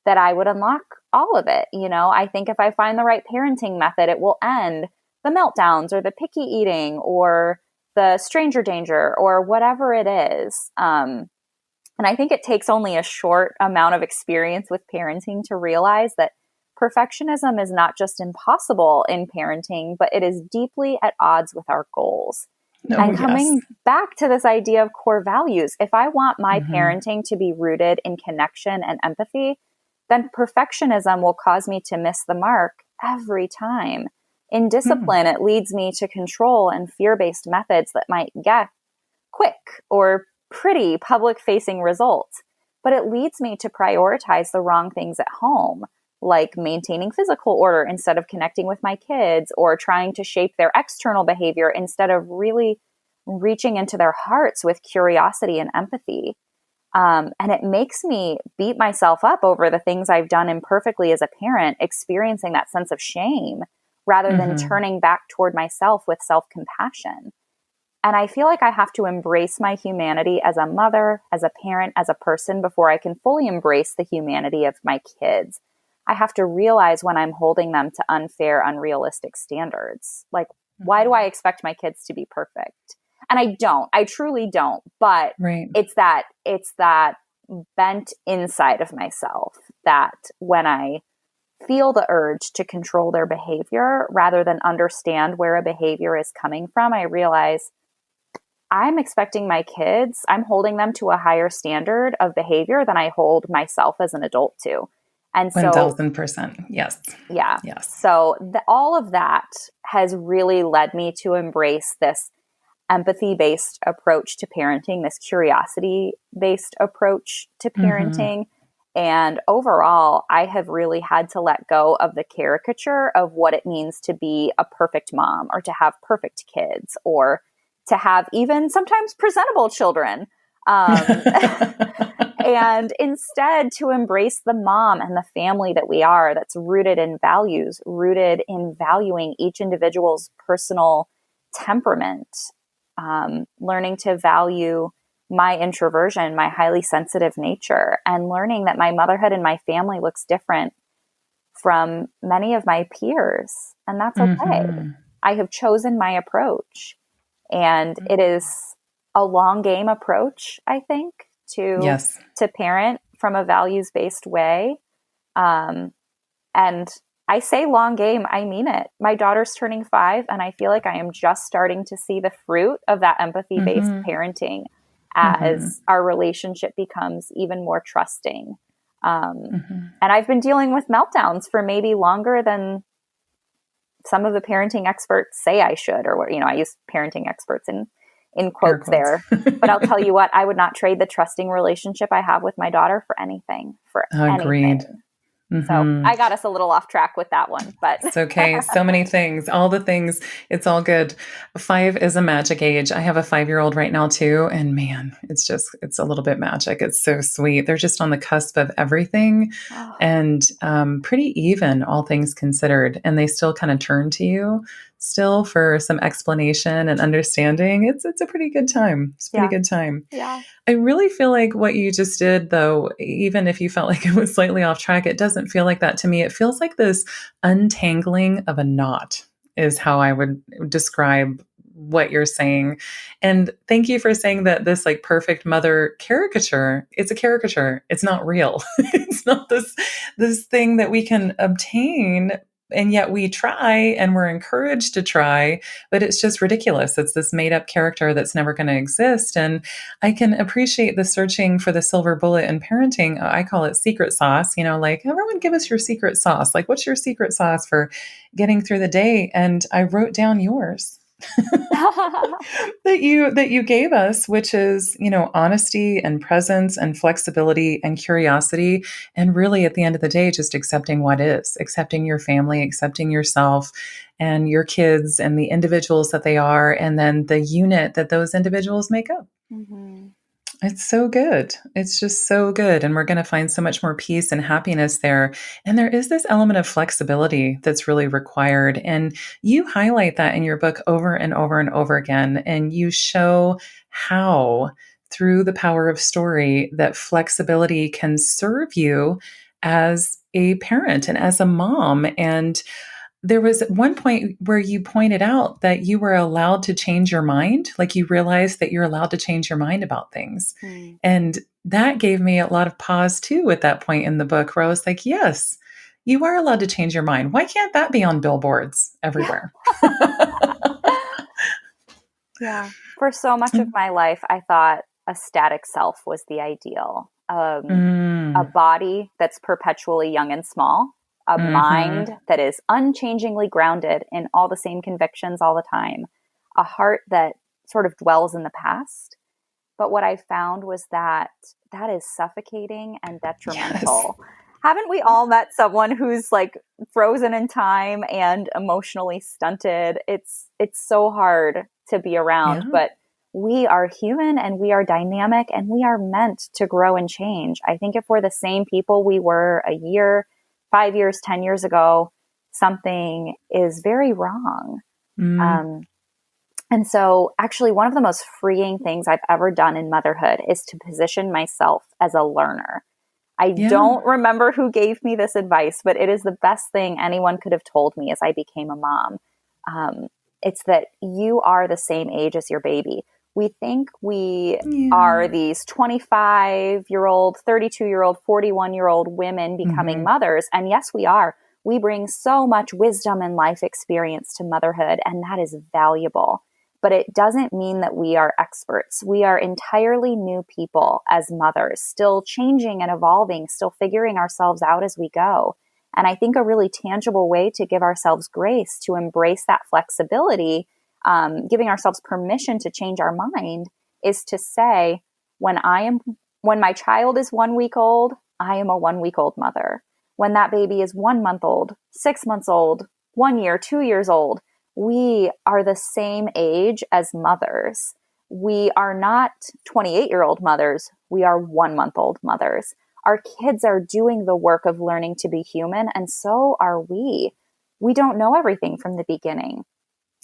that I would unlock all of it. I think if I find the right parenting method, it will end the meltdowns or the picky eating or the stranger danger or whatever it is. And I think it takes only a short amount of experience with parenting to realize that perfectionism is not just impossible in parenting, but it is deeply at odds with our goals. And coming back to this idea of core values, if I want my parenting to be rooted in connection and empathy, then perfectionism will cause me to miss the mark every time. In discipline, it leads me to control and fear-based methods that might get quick or pretty public-facing results, but it leads me to prioritize the wrong things at home, like maintaining physical order instead of connecting with my kids, or trying to shape their external behavior instead of really reaching into their hearts with curiosity and empathy. And it makes me beat myself up over the things I've done imperfectly as a parent, experiencing that sense of shame, rather than turning back toward myself with self-compassion. And I feel like I have to embrace my humanity as a mother, as a parent, as a person before I can fully embrace the humanity of my kids. I have to realize when I'm holding them to unfair, unrealistic standards. Like, why do I expect my kids to be perfect? And I truly don't, but it's that bent inside of myself that when I feel the urge to control their behavior rather than understand where a behavior is coming from, I realize I'm expecting my kids, I'm holding them to a higher standard of behavior than I hold myself as an adult to. And so 1000%. Yes. Yeah. Yes. So all of that has really led me to embrace this empathy-based approach to parenting, this curiosity-based approach to parenting. And overall, I have really had to let go of the caricature of what it means to be a perfect mom or to have perfect kids or to have even sometimes presentable children. And instead to embrace the mom and the family that we are, that's rooted in values, rooted in valuing each individual's personal temperament, learning to value my introversion, my highly sensitive nature, and learning that my motherhood and my family looks different from many of my peers. And that's okay. Mm-hmm. I have chosen my approach. And it is a long game approach, I think, Yes. to parent from a values-based way. And I say long game, I mean it. My daughter's turning 5, and I feel like I am just starting to see the fruit of that empathy-based Mm-hmm. parenting Mm-hmm. as our relationship becomes even more trusting. Mm-hmm. And I've been dealing with meltdowns for maybe longer than some of the parenting experts say I should, or, I use parenting experts in Air quotes quotes. there. But I'll tell you what, I would not trade the trusting relationship I have with my daughter for anything, for Agreed. anything. So Mm-hmm. I got us a little off track with that one, but It's okay. So many things, all the things. It's all good. 5 is a magic age. I have a 5-year-old right now too. And man, it's a little bit magic. It's so sweet. They're just on the cusp of everything oh, and pretty even, all things considered. And they still kind of turn to you still for some explanation and understanding. It's a pretty good time. It's a pretty yeah, good time. yeah. I really feel like what you just did, though, even if you felt like it was slightly off track, it doesn't feel like that to me. It feels like this untangling of a knot, is how I would describe what you're saying. And thank you for saying that this like perfect mother caricature, it's a caricature. It's not real. It's not this thing that we can obtain, and yet we try and we're encouraged to try, but it's just ridiculous. It's this made up character that's never going to exist. And I can appreciate the searching for the silver bullet in parenting. I call it secret sauce, like everyone give us your secret sauce. Like, what's your secret sauce for getting through the day? And I wrote down yours. that you gave us, which is, honesty and presence and flexibility and curiosity, and really at the end of the day just accepting what is, accepting your family, accepting yourself and your kids and the individuals that they are, and then the unit that those individuals make up. Mm-hmm. It's so good. It's just so good. And we're going to find so much more peace and happiness there. And there is this element of flexibility that's really required. And you highlight that in your book over and over and over again. And you show how, through the power of story, that flexibility can serve you as a parent and as a mom. And there was one point where you pointed out that you were allowed to change your mind, like you realized that you're allowed to change your mind about things. Mm. And that gave me a lot of pause too at that point in the book, where I was like, yes, you are allowed to change your mind. Why can't that be on billboards everywhere? Yeah. For so much of my life, I thought a static self was the ideal. A Mm, body that's perpetually young and small, a mind hmm. that is unchangingly grounded in all the same convictions all the time, a heart that sort of dwells in the past. But what I found was that that is suffocating and Yes. detrimental. Haven't we all met someone who's like frozen in time and emotionally stunted? It's so hard to be around, Yeah. but we are human and we are dynamic and we are meant to grow and change. I think if we're the same people we were a year, 5 years, 10 years ago, something is very wrong. Mm, Um, and so, actually, one of the most freeing things I've ever done in motherhood is to position myself as a learner. I yeah. don't remember who gave me this advice, but it is the best thing anyone could have told me as I became a mom. Um, it's that you are the same age as your baby. We think we Yeah. are these 25-year-old, 32-year-old, 41-year-old women becoming Hmm. mothers. And yes, we are. We bring so much wisdom and life experience to motherhood, and that is valuable. But it doesn't mean that we are experts. We are entirely new people as mothers, still changing and evolving, still figuring ourselves out as we go. And I think a really tangible way to give ourselves grace, to embrace that flexibility, giving ourselves permission to change our mind, is to say, when my child is 1 week old, I am a 1 week old mother. When that baby is 1 month old, 6 months old, 1 year, 2 years old, we are the same age as mothers. We are not 28-year-old mothers. We are 1 month old mothers. Our kids are doing the work of learning to be human, and so are we. We don't know everything from the beginning.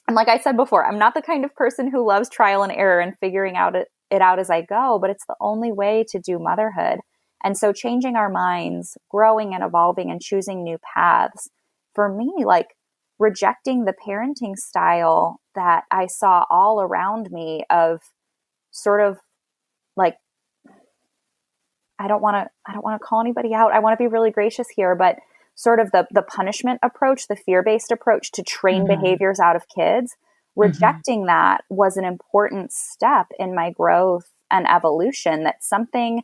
And like I said before, I'm not the kind of person who loves trial and error and figuring out it out as I go, but it's the only way to do motherhood. And so changing our minds, growing and evolving and choosing new paths, for me, like rejecting the parenting style that I saw all around me of sort of like, I don't want to call anybody out. I want to be really gracious here, but sort of the punishment approach, the fear-based approach to train Mm-hmm. behaviors out of kids, Mm-hmm. rejecting that was an important step in my growth and evolution, that something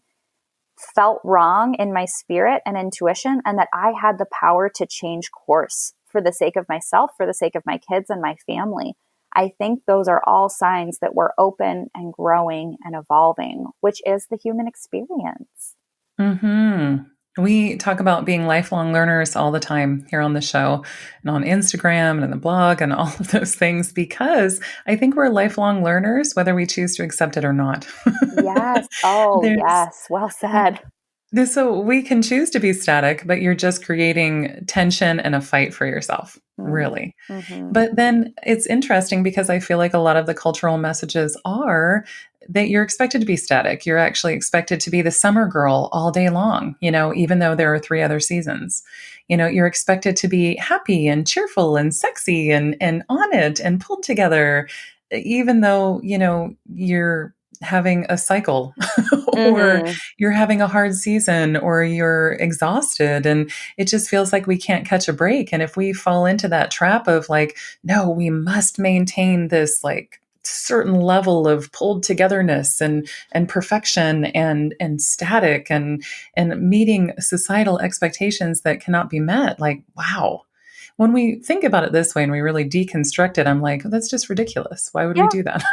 felt wrong in my spirit and intuition, and that I had the power to change course for the sake of myself, for the sake of my kids and my family. I think those are all signs that we're open and growing and evolving, which is the human experience. Mm-hmm. We talk about being lifelong learners all the time here on the show and on Instagram and the blog and all of those things because I think we're lifelong learners, whether we choose to accept it or not. Yes. Oh, There's yes. Well said. so we can choose to be static, but you're just creating tension and a fight for yourself, really. Mm-hmm. But then it's interesting because I feel like a lot of the cultural messages are that you're expected to be static. You're actually expected to be the summer girl all day long, even though there are 3 other seasons. You're expected to be happy and cheerful and sexy and on it and pulled together, even though, you're having a cycle or Mm-hmm. you're having a hard season or you're exhausted and it just feels like we can't catch a break. And if we fall into that trap of like, no, we must maintain this like certain level of pulled togetherness and perfection and static and meeting societal expectations that cannot be met, like, wow. When we think about it this way and we really deconstruct it, I'm like, that's just ridiculous. Why would we Yeah. do that?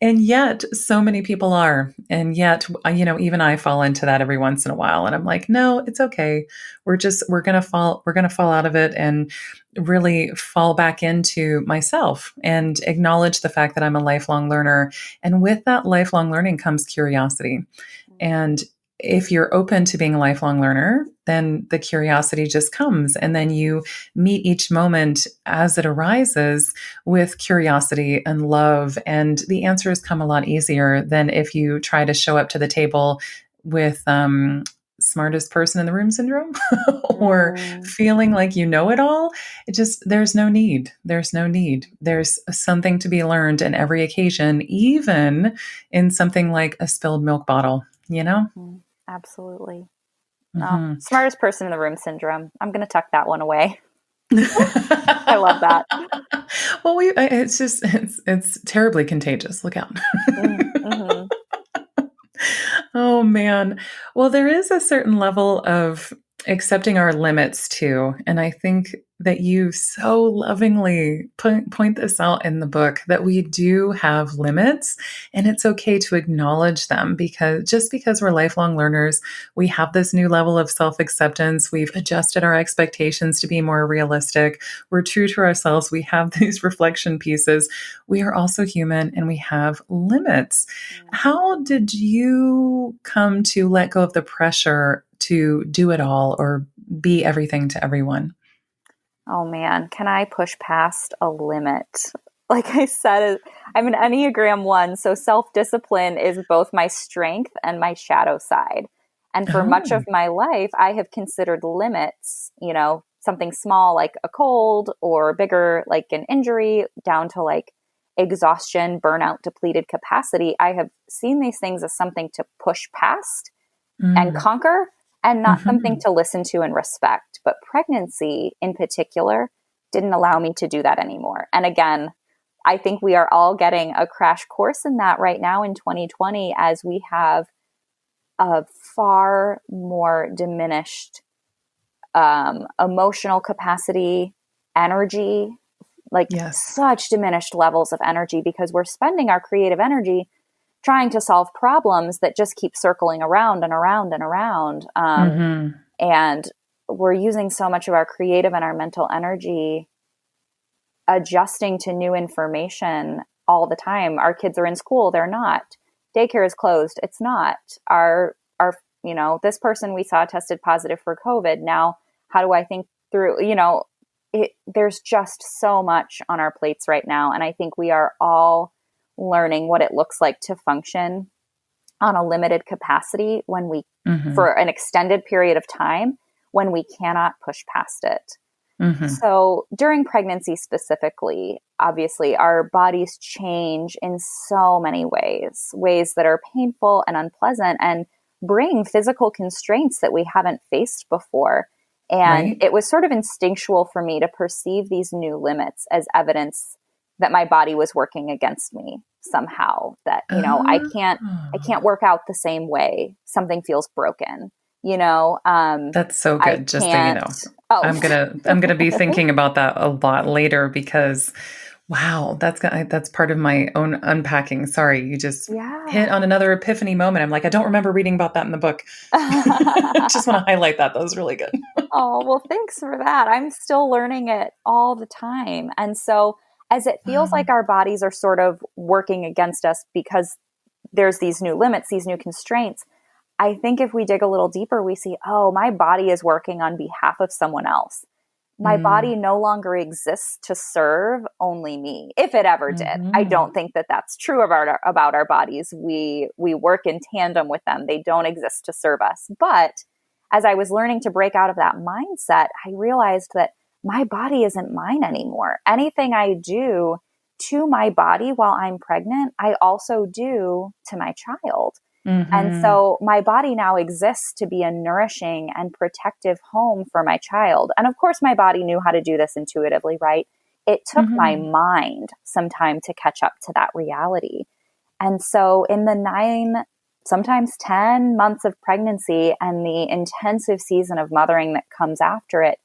And yet so many people are. And yet, even I fall into that every once in a while. And I'm like, no, it's okay. We're going to fall out of it and really fall back into myself and acknowledge the fact that I'm a lifelong learner. And with that lifelong learning comes curiosity. And if you're open to being a lifelong learner, then the curiosity just comes. And then you meet each moment as it arises with curiosity and love. And the answers come a lot easier than if you try to show up to the table with smartest person in the room syndrome or Mm. feeling like you know it all. There's no need. There's no need. There's something to be learned in every occasion, even in something like a spilled milk bottle. Mm. Absolutely. No, Mhm. smartest person in the room syndrome. I'm going to tuck that one away. I love that. Well, it's terribly contagious. Look out. Mm-hmm. Oh man. Well, there is a certain level of accepting our limits too. And I think that you so lovingly point this out in the book that we do have limits and it's okay to acknowledge them because just because we're lifelong learners, we have this new level of self-acceptance. We've adjusted our expectations to be more realistic. We're true to ourselves. We have these reflection pieces. We are also human and we have limits. How did you come to let go of the pressure to do it all or be everything to everyone? Oh man, can I push past a limit? Like I said, I'm an Enneagram 1, so self-discipline is both my strength and my shadow side. And for much Oh. of my life, I have considered limits, something small like a cold or bigger like an injury, down to like exhaustion, burnout, depleted capacity. I have seen these things as something to push past and Mm. conquer, and not something Mhm. to listen to and respect. But pregnancy in particular didn't allow me to do that anymore. And again, I think we are all getting a crash course in that right now in 2020 as we have a far more diminished emotional capacity, energy, like Yes. such diminished levels of energy because we're spending our creative energy trying to solve problems that just keep circling around and around and around. Mhm. And we're using so much of our creative and our mental energy adjusting to new information all the time. Our kids are in school, they're not. Daycare is closed, it's not. This person we saw tested positive for COVID. Now, how do I think through, there's just so much on our plates right now. And I think we are all learning what it looks like to function on a limited capacity when we, Mm-hmm. for an extended period of time, when we cannot push past it. Mm-hmm. So during pregnancy specifically, obviously our bodies change in so many ways that are painful and unpleasant and bring physical constraints that we haven't faced before. And Right. it was sort of instinctual for me to perceive these new limits as evidence that my body was working against me somehow, that, I Oh, can't work out the same way. Something feels broken, you know, that's so I good. Just so you can't. know, Oh, I'm gonna be thinking about that a lot later because, wow, that's part of my own unpacking. Sorry, you just hit yeah. on another epiphany moment. I'm like, I don't remember reading about that in the book. Just want to highlight that. That was really good. Oh, well, thanks for that. I'm still learning it all the time. And so, as it feels Wow. like our bodies are sort of working against us because there's these new limits, these new constraints, I think if we dig a little deeper, we see, oh, my body is working on behalf of someone else. My Mm, body no longer exists to serve only me, if it ever did. I mhm. don't think that that's true about our bodies. We work in tandem with them. They don't exist to serve us. But as I was learning to break out of that mindset, I realized that my body isn't mine anymore. Anything I do to my body while I'm pregnant, I also do to my child. And Mhm. so my body now exists to be a nourishing and protective home for my child. And of course, my body knew how to do this intuitively, right? It took my Mhm. mind some time to catch up to that reality. And so, in the 9, sometimes 10 months of pregnancy and the intensive season of mothering that comes after it,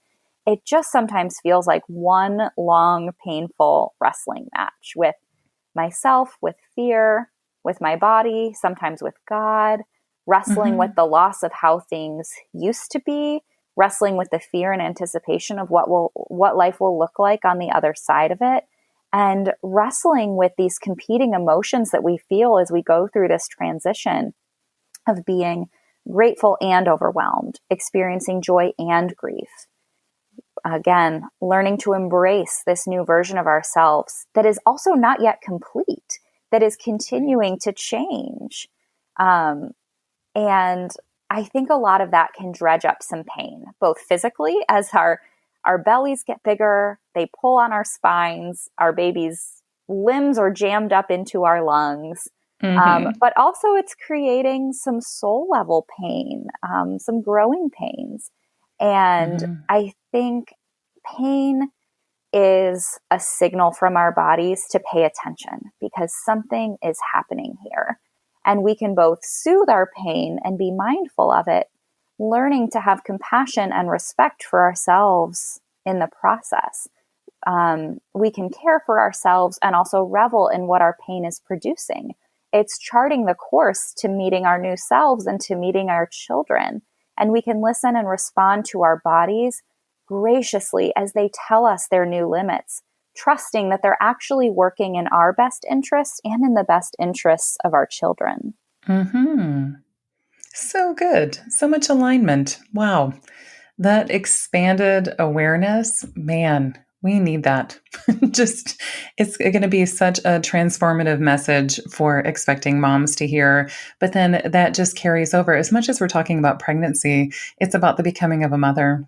it just sometimes feels like one long, painful wrestling match with myself, with fear, with my body, sometimes with God, wrestling with Mhm. the loss of how things used to be, wrestling with the fear and anticipation of what life will look like on the other side of it, and wrestling with these competing emotions that we feel as we go through this transition of being grateful and overwhelmed, experiencing joy and grief. Again, learning to embrace this new version of ourselves that is also not yet complete, that is Right. continuing to change. Um, and I think a lot of that can dredge up some pain, both physically as our bellies get bigger, they pull on our spines, our baby's limbs are jammed up into our lungs. Mhm. But also, it's creating some soul level pain, some growing pains. And Mhm. I think pain is a signal from our bodies to pay attention because something is happening here. And we can both soothe our pain and be mindful of it, learning to have compassion and respect for ourselves in the process. We can care for ourselves and also revel in what our pain is producing. It's charting the course to meeting our new selves and to meeting our children. And we can listen and respond to our bodies graciously as they tell us their new limits, trusting that they're actually working in our best interests and in the best interests of our children. Mhm. So good. So much alignment. Wow. That expanded awareness, man, we need that. Just, it's going to be such a transformative message for expecting moms to hear. But then that just carries over. As much as we're talking about pregnancy, it's about the becoming of a mother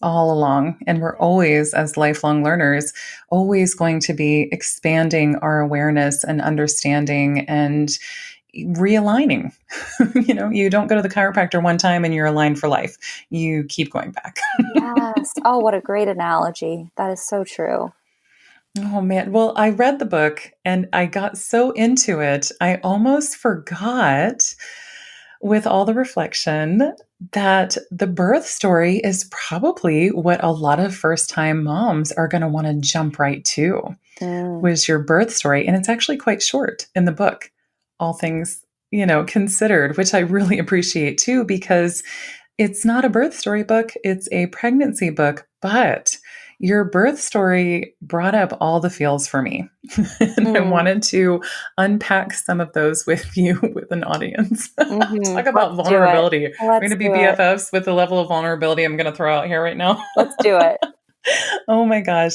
all along. And we're always, as lifelong learners, always going to be expanding our awareness and understanding and realigning. You don't go to the chiropractor one time and you're aligned for life. You keep going back. Yes. Oh, what a great analogy. That is so true. Oh man. Well, I read the book and I got so into it, I almost forgot with all the reflection that the birth story is probably what a lot of first time moms are going to want to jump right to. Mm, Was your birth story. And it's actually quite short in the book, all things, considered, which I really appreciate too, because it's not a birth story book, it's a pregnancy book, but your birth story brought up all the feels for me. And I mm, wanted to unpack some of those with you, with an audience. hmm. Talk about Let's do it. vulnerability. We're going Let's to be do it. BFFs with the level of vulnerability I'm going to throw out here right now. Let's do it. Oh my gosh.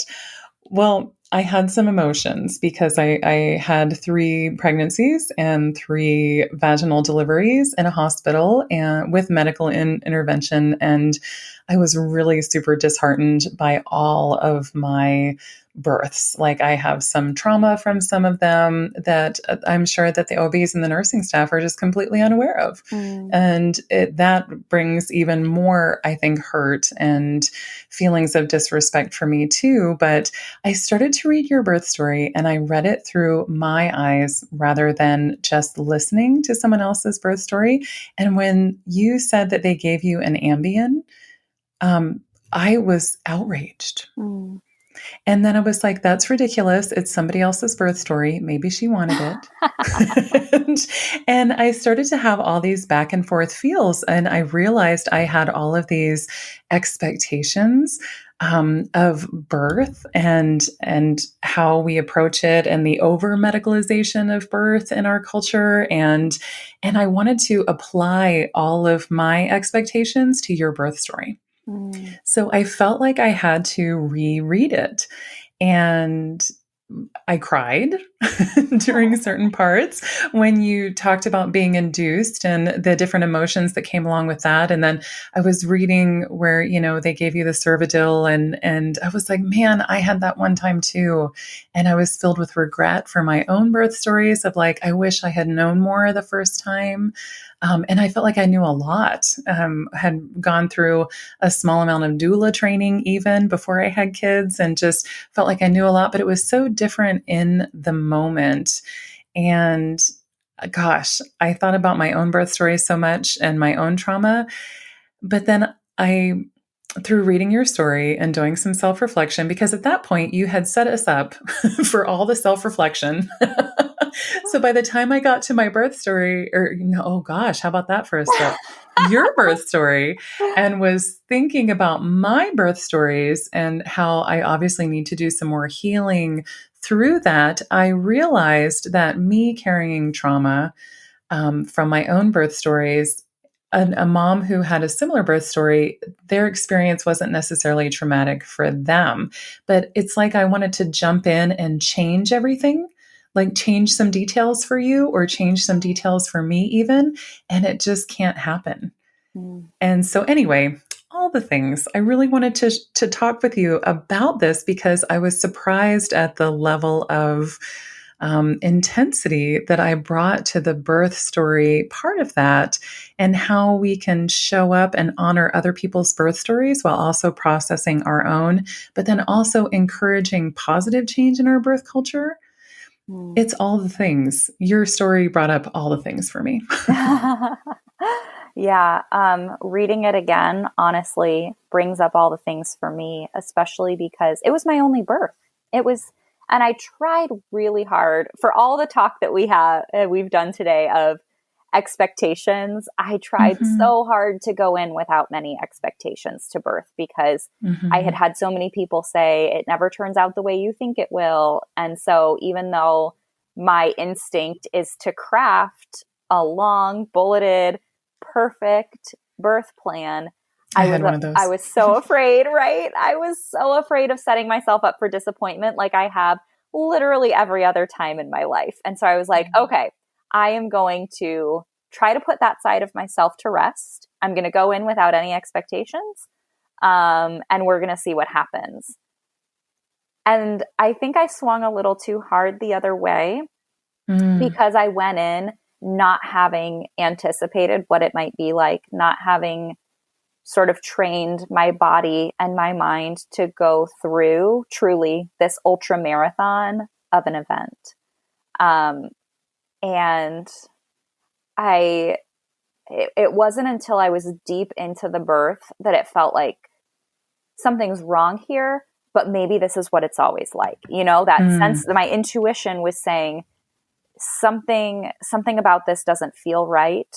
Well, I had some emotions because I had 3 pregnancies and 3 vaginal deliveries in a hospital and with medical intervention. And I was really super disheartened by all of my births. Like I have some trauma from some of them that I'm sure that the OBs and the nursing staff are just completely unaware of. Mm. And that brings even more, I think, hurt and feelings of disrespect for me too. But I started to read your birth story and I read it through my eyes rather than just listening to someone else's birth story. And when you said that they gave you an Ambien, um, I was outraged. Mm. And then I was like, that's ridiculous. It's somebody else's birth story. Maybe she wanted it. and I started to have all these back and forth feels. And I realized I had all of these expectations of birth and how we approach it and the over medicalization of birth in our culture. And I wanted to apply all of my expectations to your birth story. Mm. So I felt like I had to reread it. And I cried during certain parts when you talked about being induced and the different emotions that came along with that. And then I was reading where, they gave you the Cervidil and I was like, man, I had that one time too. And I was filled with regret for my own birth stories of like, I wish I had known more the first time. And I felt like I knew a lot. Had gone through a small amount of doula training even before I had kids and just felt like I knew a lot, but it was so different in the moment. And gosh, I thought about my own birth story so much and my own trauma. But then through reading your story and doing some self reflection, because at that point you had set us up for all the self reflection. So by the time I got to my birth story, oh gosh, how about that for a step? Your birth story, and was thinking about my birth stories and how I obviously need to do some more healing through that, I realized that me carrying trauma from my own birth stories, a mom who had a similar birth story, their experience wasn't necessarily traumatic for them. But it's like I wanted to jump in and change everything, like change some details for you or change some details for me, even. And it just can't happen. Mm. And so, anyway, all the things I really wanted to talk with you about this because I was surprised at the level of intensity that I brought to the birth story part of that, and how we can show up and honor other people's birth stories while also processing our own, but then also encouraging positive change in our birth culture. Mm. It's all the things. Your story brought up all the things for me. Yeah, reading it again, honestly, brings up all the things for me, especially because it was my only birth. It was, and I tried really hard for all the talk that we've done today of expectations. I tried Mm-hmm. so hard to go in without many expectations to birth because I had Mm-hmm. had so many people say it never turns out the way you think it will. And so even though my instinct is to craft a long, bulleted, perfect birth plan, I had one of I those. was so afraid, right? I was so afraid of setting myself up for disappointment like I have literally every other time in my life. And so I was like, okay, I am going to try to put that side of myself to rest. I'm going to go in without any expectations. And we're going to see what happens. And I think I swung a little too hard the other way Mm. because I went in not having anticipated what it might be like, not having sort of trained my body and my mind to go through truly this ultra marathon of an event. And it wasn't until I was deep into the birth that it felt like something's wrong here, but maybe this is what it's always like. That sense Mm. that my intuition was saying something about this doesn't feel right.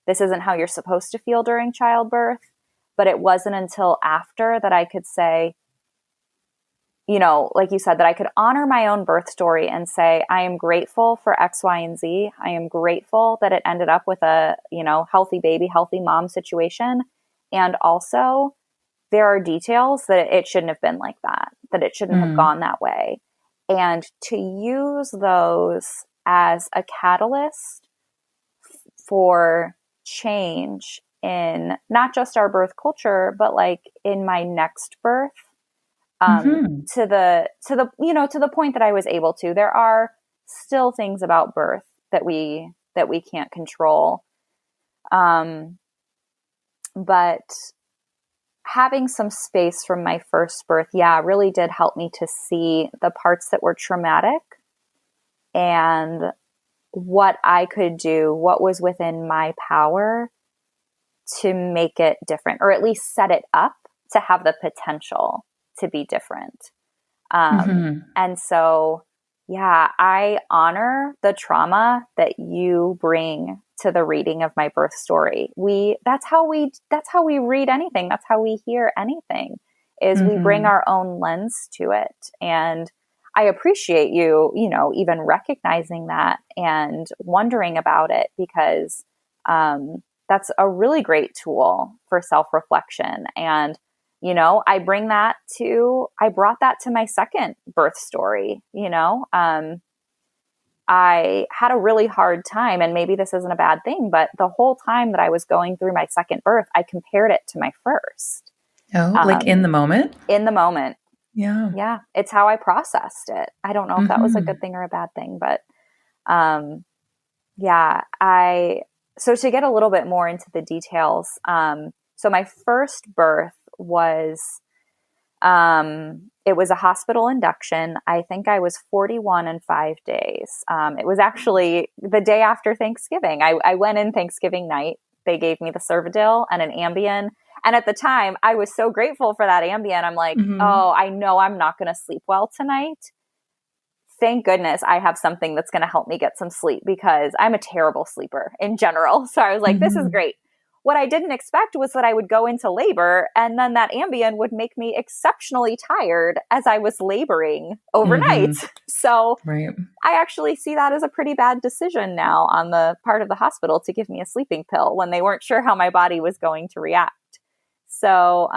This isn't how you're supposed to feel during childbirth. But it wasn't until after that I could say, like you said, that I could honor my own birth story and say, I am grateful for X, Y, and Z. I am grateful that it ended up with a, healthy baby, healthy mom situation. And also there are details that it shouldn't have been like that it shouldn't have Mm. gone that way. and to use those as a catalyst for change in not just our birth culture, but like in my next birth, Mm-hmm. to the point that I was able to. There are still things about birth that we can't control. But having some space from my first birth, yeah, really did help me to see the parts that were traumatic and what I could do, what was within my power to make it different, or at least set it up to have the potential to be different. Mm-hmm. And so, yeah, I honor the trauma that you bring to the reading of my birth story. That's how we read anything. That's how we hear anything, is we bring Mm-hmm. our own lens to it. And I appreciate you, even recognizing that and wondering about it, because that's a really great tool for self-reflection. And I brought that to my second birth story. I had a really hard time, and maybe this isn't a bad thing, but the whole time that I was going through my second birth, I compared it to my first, Oh, like in the moment? in the moment. Yeah. Yeah, it's how I processed it. I don't know if that was a Mm-hmm. good thing or a bad thing, but um, yeah, so to get a little bit more into the details, so my first birth was, it was a hospital induction. I think I was 41 and 5 days. It was actually the day after Thanksgiving. I went in Thanksgiving night. They gave me the Cervidil and an Ambien. And at the time, I was so grateful for that Ambien. I'm like, Mm-hmm. oh, I know I'm not going to sleep well tonight. Thank goodness I have something that's going to help me get some sleep, because I'm a terrible sleeper in general. So I was like, this is Mm-hmm. great. What I didn't expect was that I would go into labor and then that Ambien would make me exceptionally tired as I was laboring overnight. Mm-hmm. So Right. I actually see that as a pretty bad decision now on the part of the hospital to give me a sleeping pill when they weren't sure how my body was going to react. So,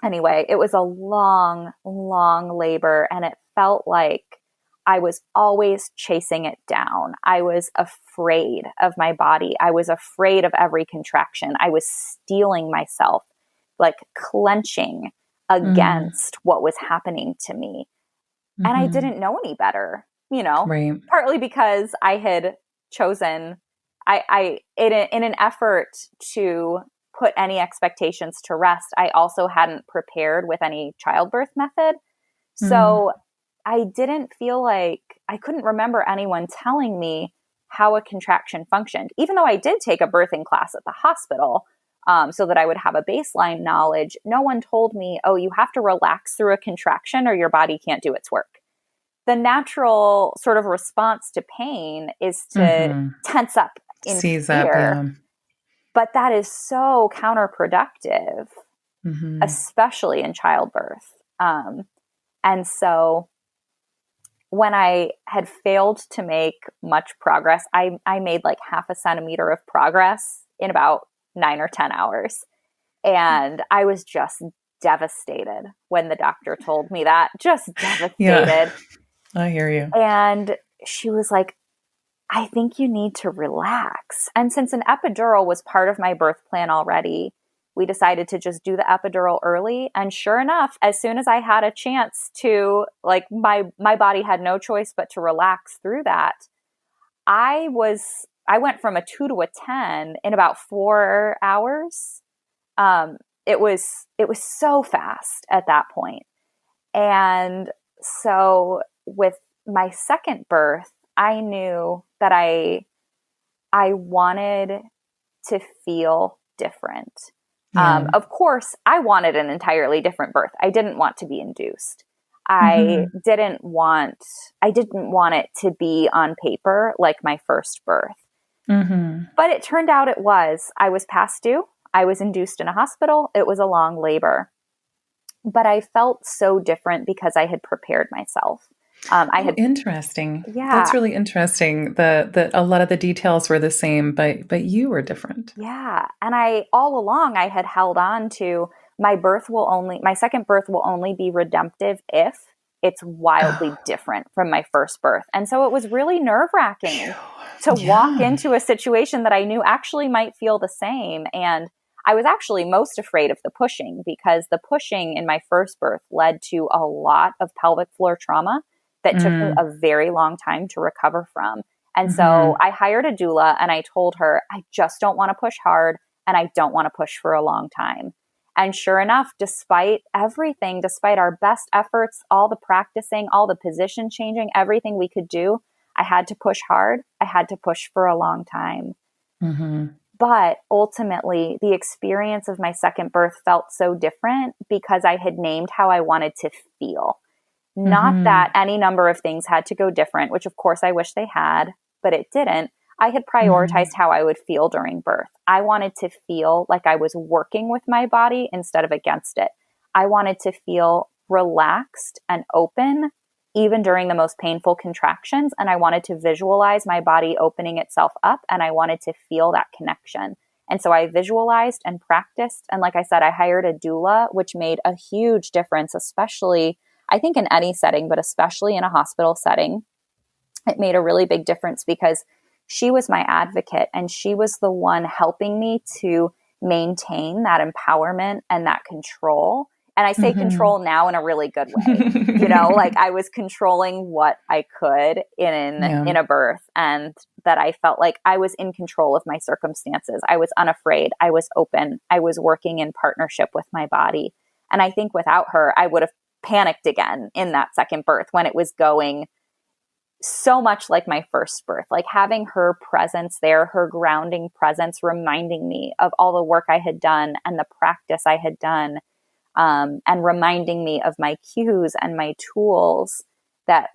anyway, it was a long, long labor, and it felt like I was always chasing it down. I was afraid of my body. I was afraid of every contraction. I was steeling myself, like clenching Mm. against what was happening to me. And I Mm-hmm. didn't know any better, Right. partly because I had chosen, in an effort to put any expectations to rest, I also hadn't prepared with any childbirth method. Mm. So I didn't feel like, I couldn't remember anyone telling me how a contraction functioned, even though I did take a birthing class at the hospital, so that I would have a baseline knowledge. No one told me, oh, you have to relax through a contraction or your body can't do its work. The natural sort of response to pain is to Mm-hmm. tense up in Seize up. fear, Yeah. but that is so counterproductive, Mm-hmm. especially in childbirth. And so when I had failed to make much progress, I made like half a centimeter of progress in about 9 or 10 hours. And I was just devastated when the doctor told me that, just Yeah. devastated. I hear you. And she was like, I think you need to relax. And since an epidural was part of my birth plan already, we decided to just do the epidural early. And sure enough, as soon as I had a chance to, like, my body had no choice but to relax through that, I went from a 2 to a 10 in about 4 hours. It was so fast at that point. And so with my second birth, I knew that I wanted to feel different. Yeah. Of course, I wanted an entirely different birth. I didn't want to be induced. I Mm-hmm. didn't want I didn't want it to be on paper like my first birth. Mm-hmm. But it turned out it was. I was past due. I was induced in a hospital. It was a long labor. But I felt so different because I had prepared myself. I Oh, had, interesting. yeah, That's really interesting. The a lot of the details were the same, but you were different. yeah. And all along, I had held on to my second birth will only be redemptive if. it's wildly different from my first birth. And so it was really nerve-wracking to walk into a situation that I knew actually might feel the same. And I was actually most afraid of the pushing, because the pushing in my first birth led to a lot of pelvic floor trauma that took me a very long time to recover from. And so I hired a doula and I told her, I just don't want to push hard and I don't want to push for a long time. And sure enough, despite everything, despite our best efforts, all the practicing, all the position changing, everything we could do, I had to push hard. I had to push for a long time. But ultimately, the experience of my second birth felt so different because I had named how I wanted to feel. Not that any number of things had to go different, which of course I wish they had, but it didn't. I had prioritized how I would feel during birth. I wanted to feel like I was working with my body instead of against it. I wanted to feel relaxed and open, even during the most painful contractions. And I wanted to visualize my body opening itself up, and I wanted to feel that connection. And so I visualized and practiced. And like I said, I hired a doula, which made a huge difference, especially, I think, in any setting, but especially in a hospital setting. It made a really big difference because she was my advocate and she was the one helping me to maintain that empowerment and that control. And I say control now in a really good way. You know, like I was controlling what I could in a birth, and that I felt like I was in control of my circumstances. I was unafraid. I was open. I was working in partnership with my body. And I think without her, I would have panicked again in that second birth when it was going so much like my first birth. Like having her presence there, her grounding presence, reminding me of all the work I had done and the practice I had done, and reminding me of my cues and my tools that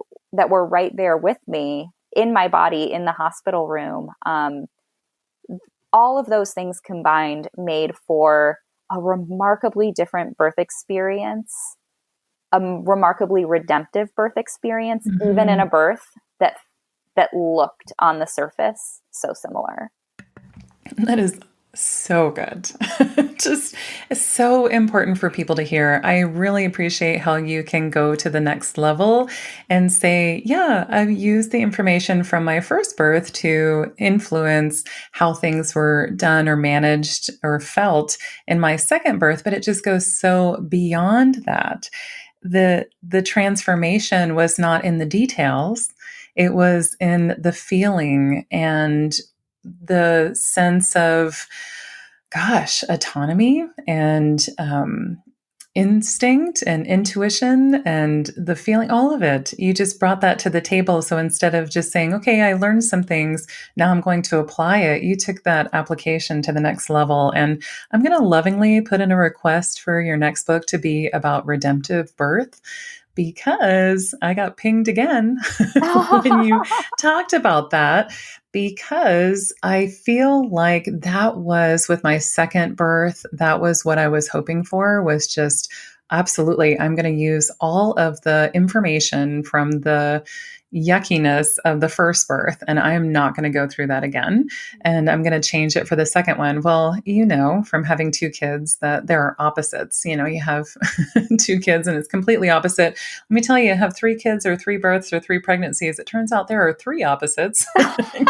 were right there with me in my body in the hospital room. All of those things combined made for a remarkably different birth experience, a remarkably redemptive birth experience, even in a birth that looked on the surface so similar. That is so good. Just so important for people to hear. I really appreciate how you can go to the next level and say, yeah, I've used the information from my first birth to influence how things were done or managed or felt in my second birth, but it just goes so beyond that. The transformation was not in the details. It was in the feeling and the sense of, autonomy and instinct and intuition and the feeling, all of it. You just brought that to the table. So instead of just saying, okay, I learned some things, now I'm going to apply it, you took that application to the next level. And I'm going to lovingly put in a request for your next book to be about redemptive birth, because I got pinged again when you talked about that, because I feel like that was with my second birth, that was what I was hoping for, was just absolutely, I'm going to use all of the information from the yuckiness of the first birth, and I'm not going to go through that again. And I'm going to change it for the second one. Well, you know, from having two kids, that there are opposites. You know, you have two kids and it's completely opposite. Let me tell you, have three kids or three births or three pregnancies. It turns out there are three opposites.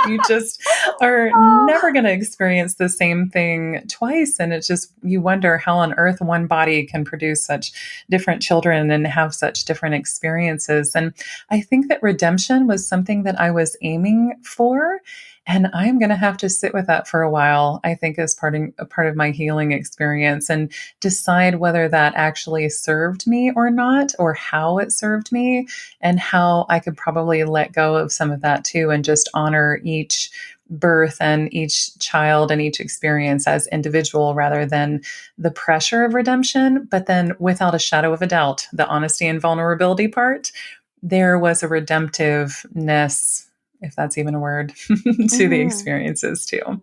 You just are never going to experience the same thing twice. And it's just, you wonder how on earth one body can produce such different children and have such different experiences. And I think that redemption was something that I was aiming for. And I'm going to have to sit with that for a while, I think, as a part of my healing experience, and decide whether that actually served me or not, or how it served me, and how I could probably let go of some of that too, and just honor each birth and each child and each experience as individual, rather than the pressure of redemption. But then, without a shadow of a doubt, the honesty and vulnerability part, there was a redemptiveness, if that's even a word, to the experiences too.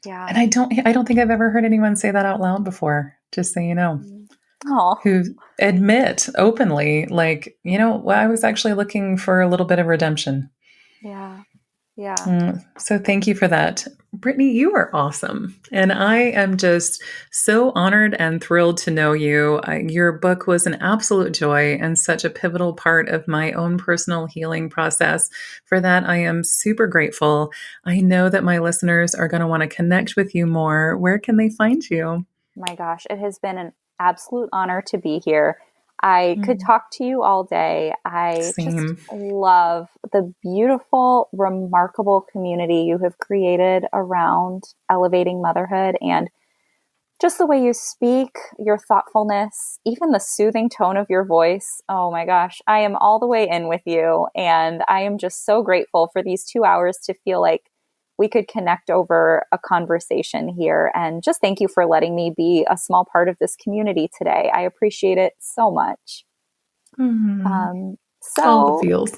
Yeah. And I don't think I've ever heard anyone say that out loud before, just so you know, who admit openly, like, you know, well, I was actually looking for a little bit of redemption. Yeah. Yeah. So thank you for that. Brittany, you are awesome. And I am just so honored and thrilled to know you. Your book was an absolute joy and such a pivotal part of my own personal healing process. For that, I am super grateful. I know that my listeners are going to want to connect with you more. Where can they find you? My gosh, it has been an absolute honor to be here. I could talk to you all day. I just Same. love the beautiful, remarkable community you have created around elevating motherhood, and just the way you speak, your thoughtfulness, even the soothing tone of your voice. Oh my gosh, I am all the way in with you. And I am just so grateful for these 2 hours to feel like we could connect over a conversation here. And just thank you for letting me be a small part of this community today. I appreciate it so much. All the feels.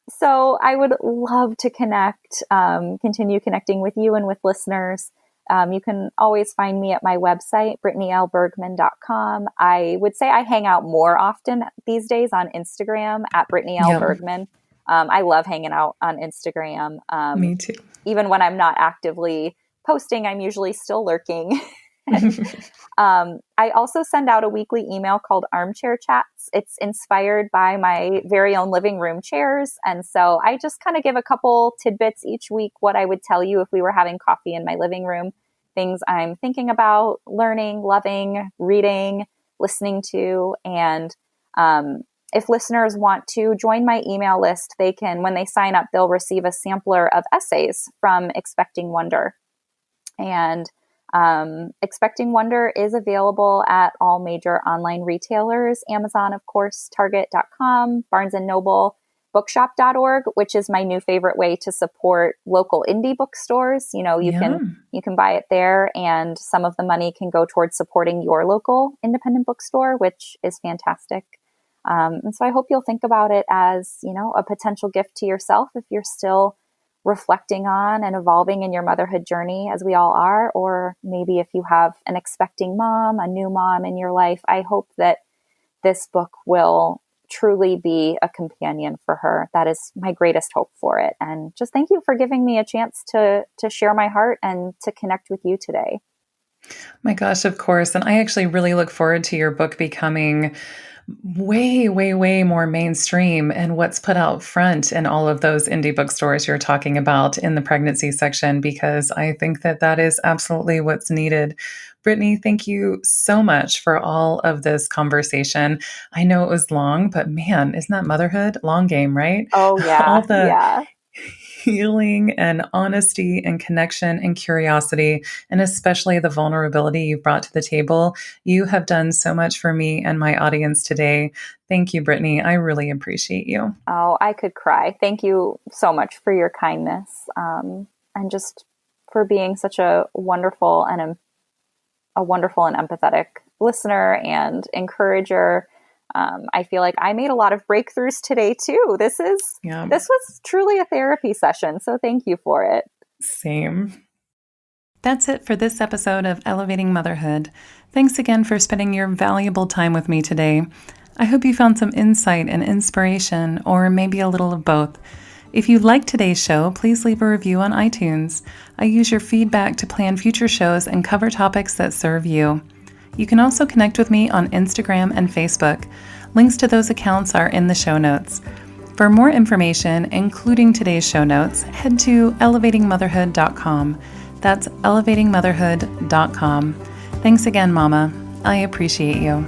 So I would love to connect, continue connecting with you and with listeners. You can always find me at my website, BrittanyLBergman.com. I would say I hang out more often these days on Instagram at Brittany L. Yep. Bergman. I love hanging out on Instagram. Me too. Even when I'm not actively posting, I'm usually still lurking. I also send out a weekly email called Armchair Chats. It's inspired by my very own living room chairs. And so I just kind of give a couple tidbits each week, what I would tell you if we were having coffee in my living room, things I'm thinking about, learning, loving, reading, listening to. And if listeners want to join my email list, they can, when they sign up, they'll receive a sampler of essays from Expecting Wonder. And Expecting Wonder is available at all major online retailers, Amazon, of course, Target.com, Barnes & Noble, bookshop.org, which is my new favorite way to support local indie bookstores. You know, you can buy it there, and some of the money can go towards supporting your local independent bookstore, which is fantastic. And so I hope you'll think about it as, you know, a potential gift to yourself if you're still reflecting on and evolving in your motherhood journey, as we all are, or maybe if you have an expecting mom, a new mom in your life. I hope that this book will truly be a companion for her. That is my greatest hope for it. And just thank you for giving me a chance to share my heart and to connect with you today. My gosh, of course. And I actually really look forward to your book becoming way, way, way more mainstream and what's put out front in all of those indie bookstores you're talking about in the pregnancy section, because I think that that is absolutely what's needed. Brittany, thank you so much for all of this conversation. I know it was long, but man, isn't that motherhood? Long game, right? Oh, yeah. All the yeah. healing and honesty and connection and curiosity, and especially the vulnerability you brought to the table. You have done so much for me and my audience today. Thank you, Brittany. I really appreciate you. Oh, I could cry. Thank you so much for your kindness, and just for being such a wonderful and empathetic listener and encourager. I feel like I made a lot of breakthroughs today too. This was truly a therapy session. So thank you for it. Same. That's it for this episode of Elevating Motherhood. Thanks again for spending your valuable time with me today. I hope you found some insight and inspiration, or maybe a little of both. If you liked today's show, please leave a review on iTunes. I use your feedback to plan future shows and cover topics that serve you. You can also connect with me on Instagram and Facebook. Links to those accounts are in the show notes. For more information, including today's show notes, head to elevatingmotherhood.com. That's elevatingmotherhood.com. Thanks again, Mama. I appreciate you.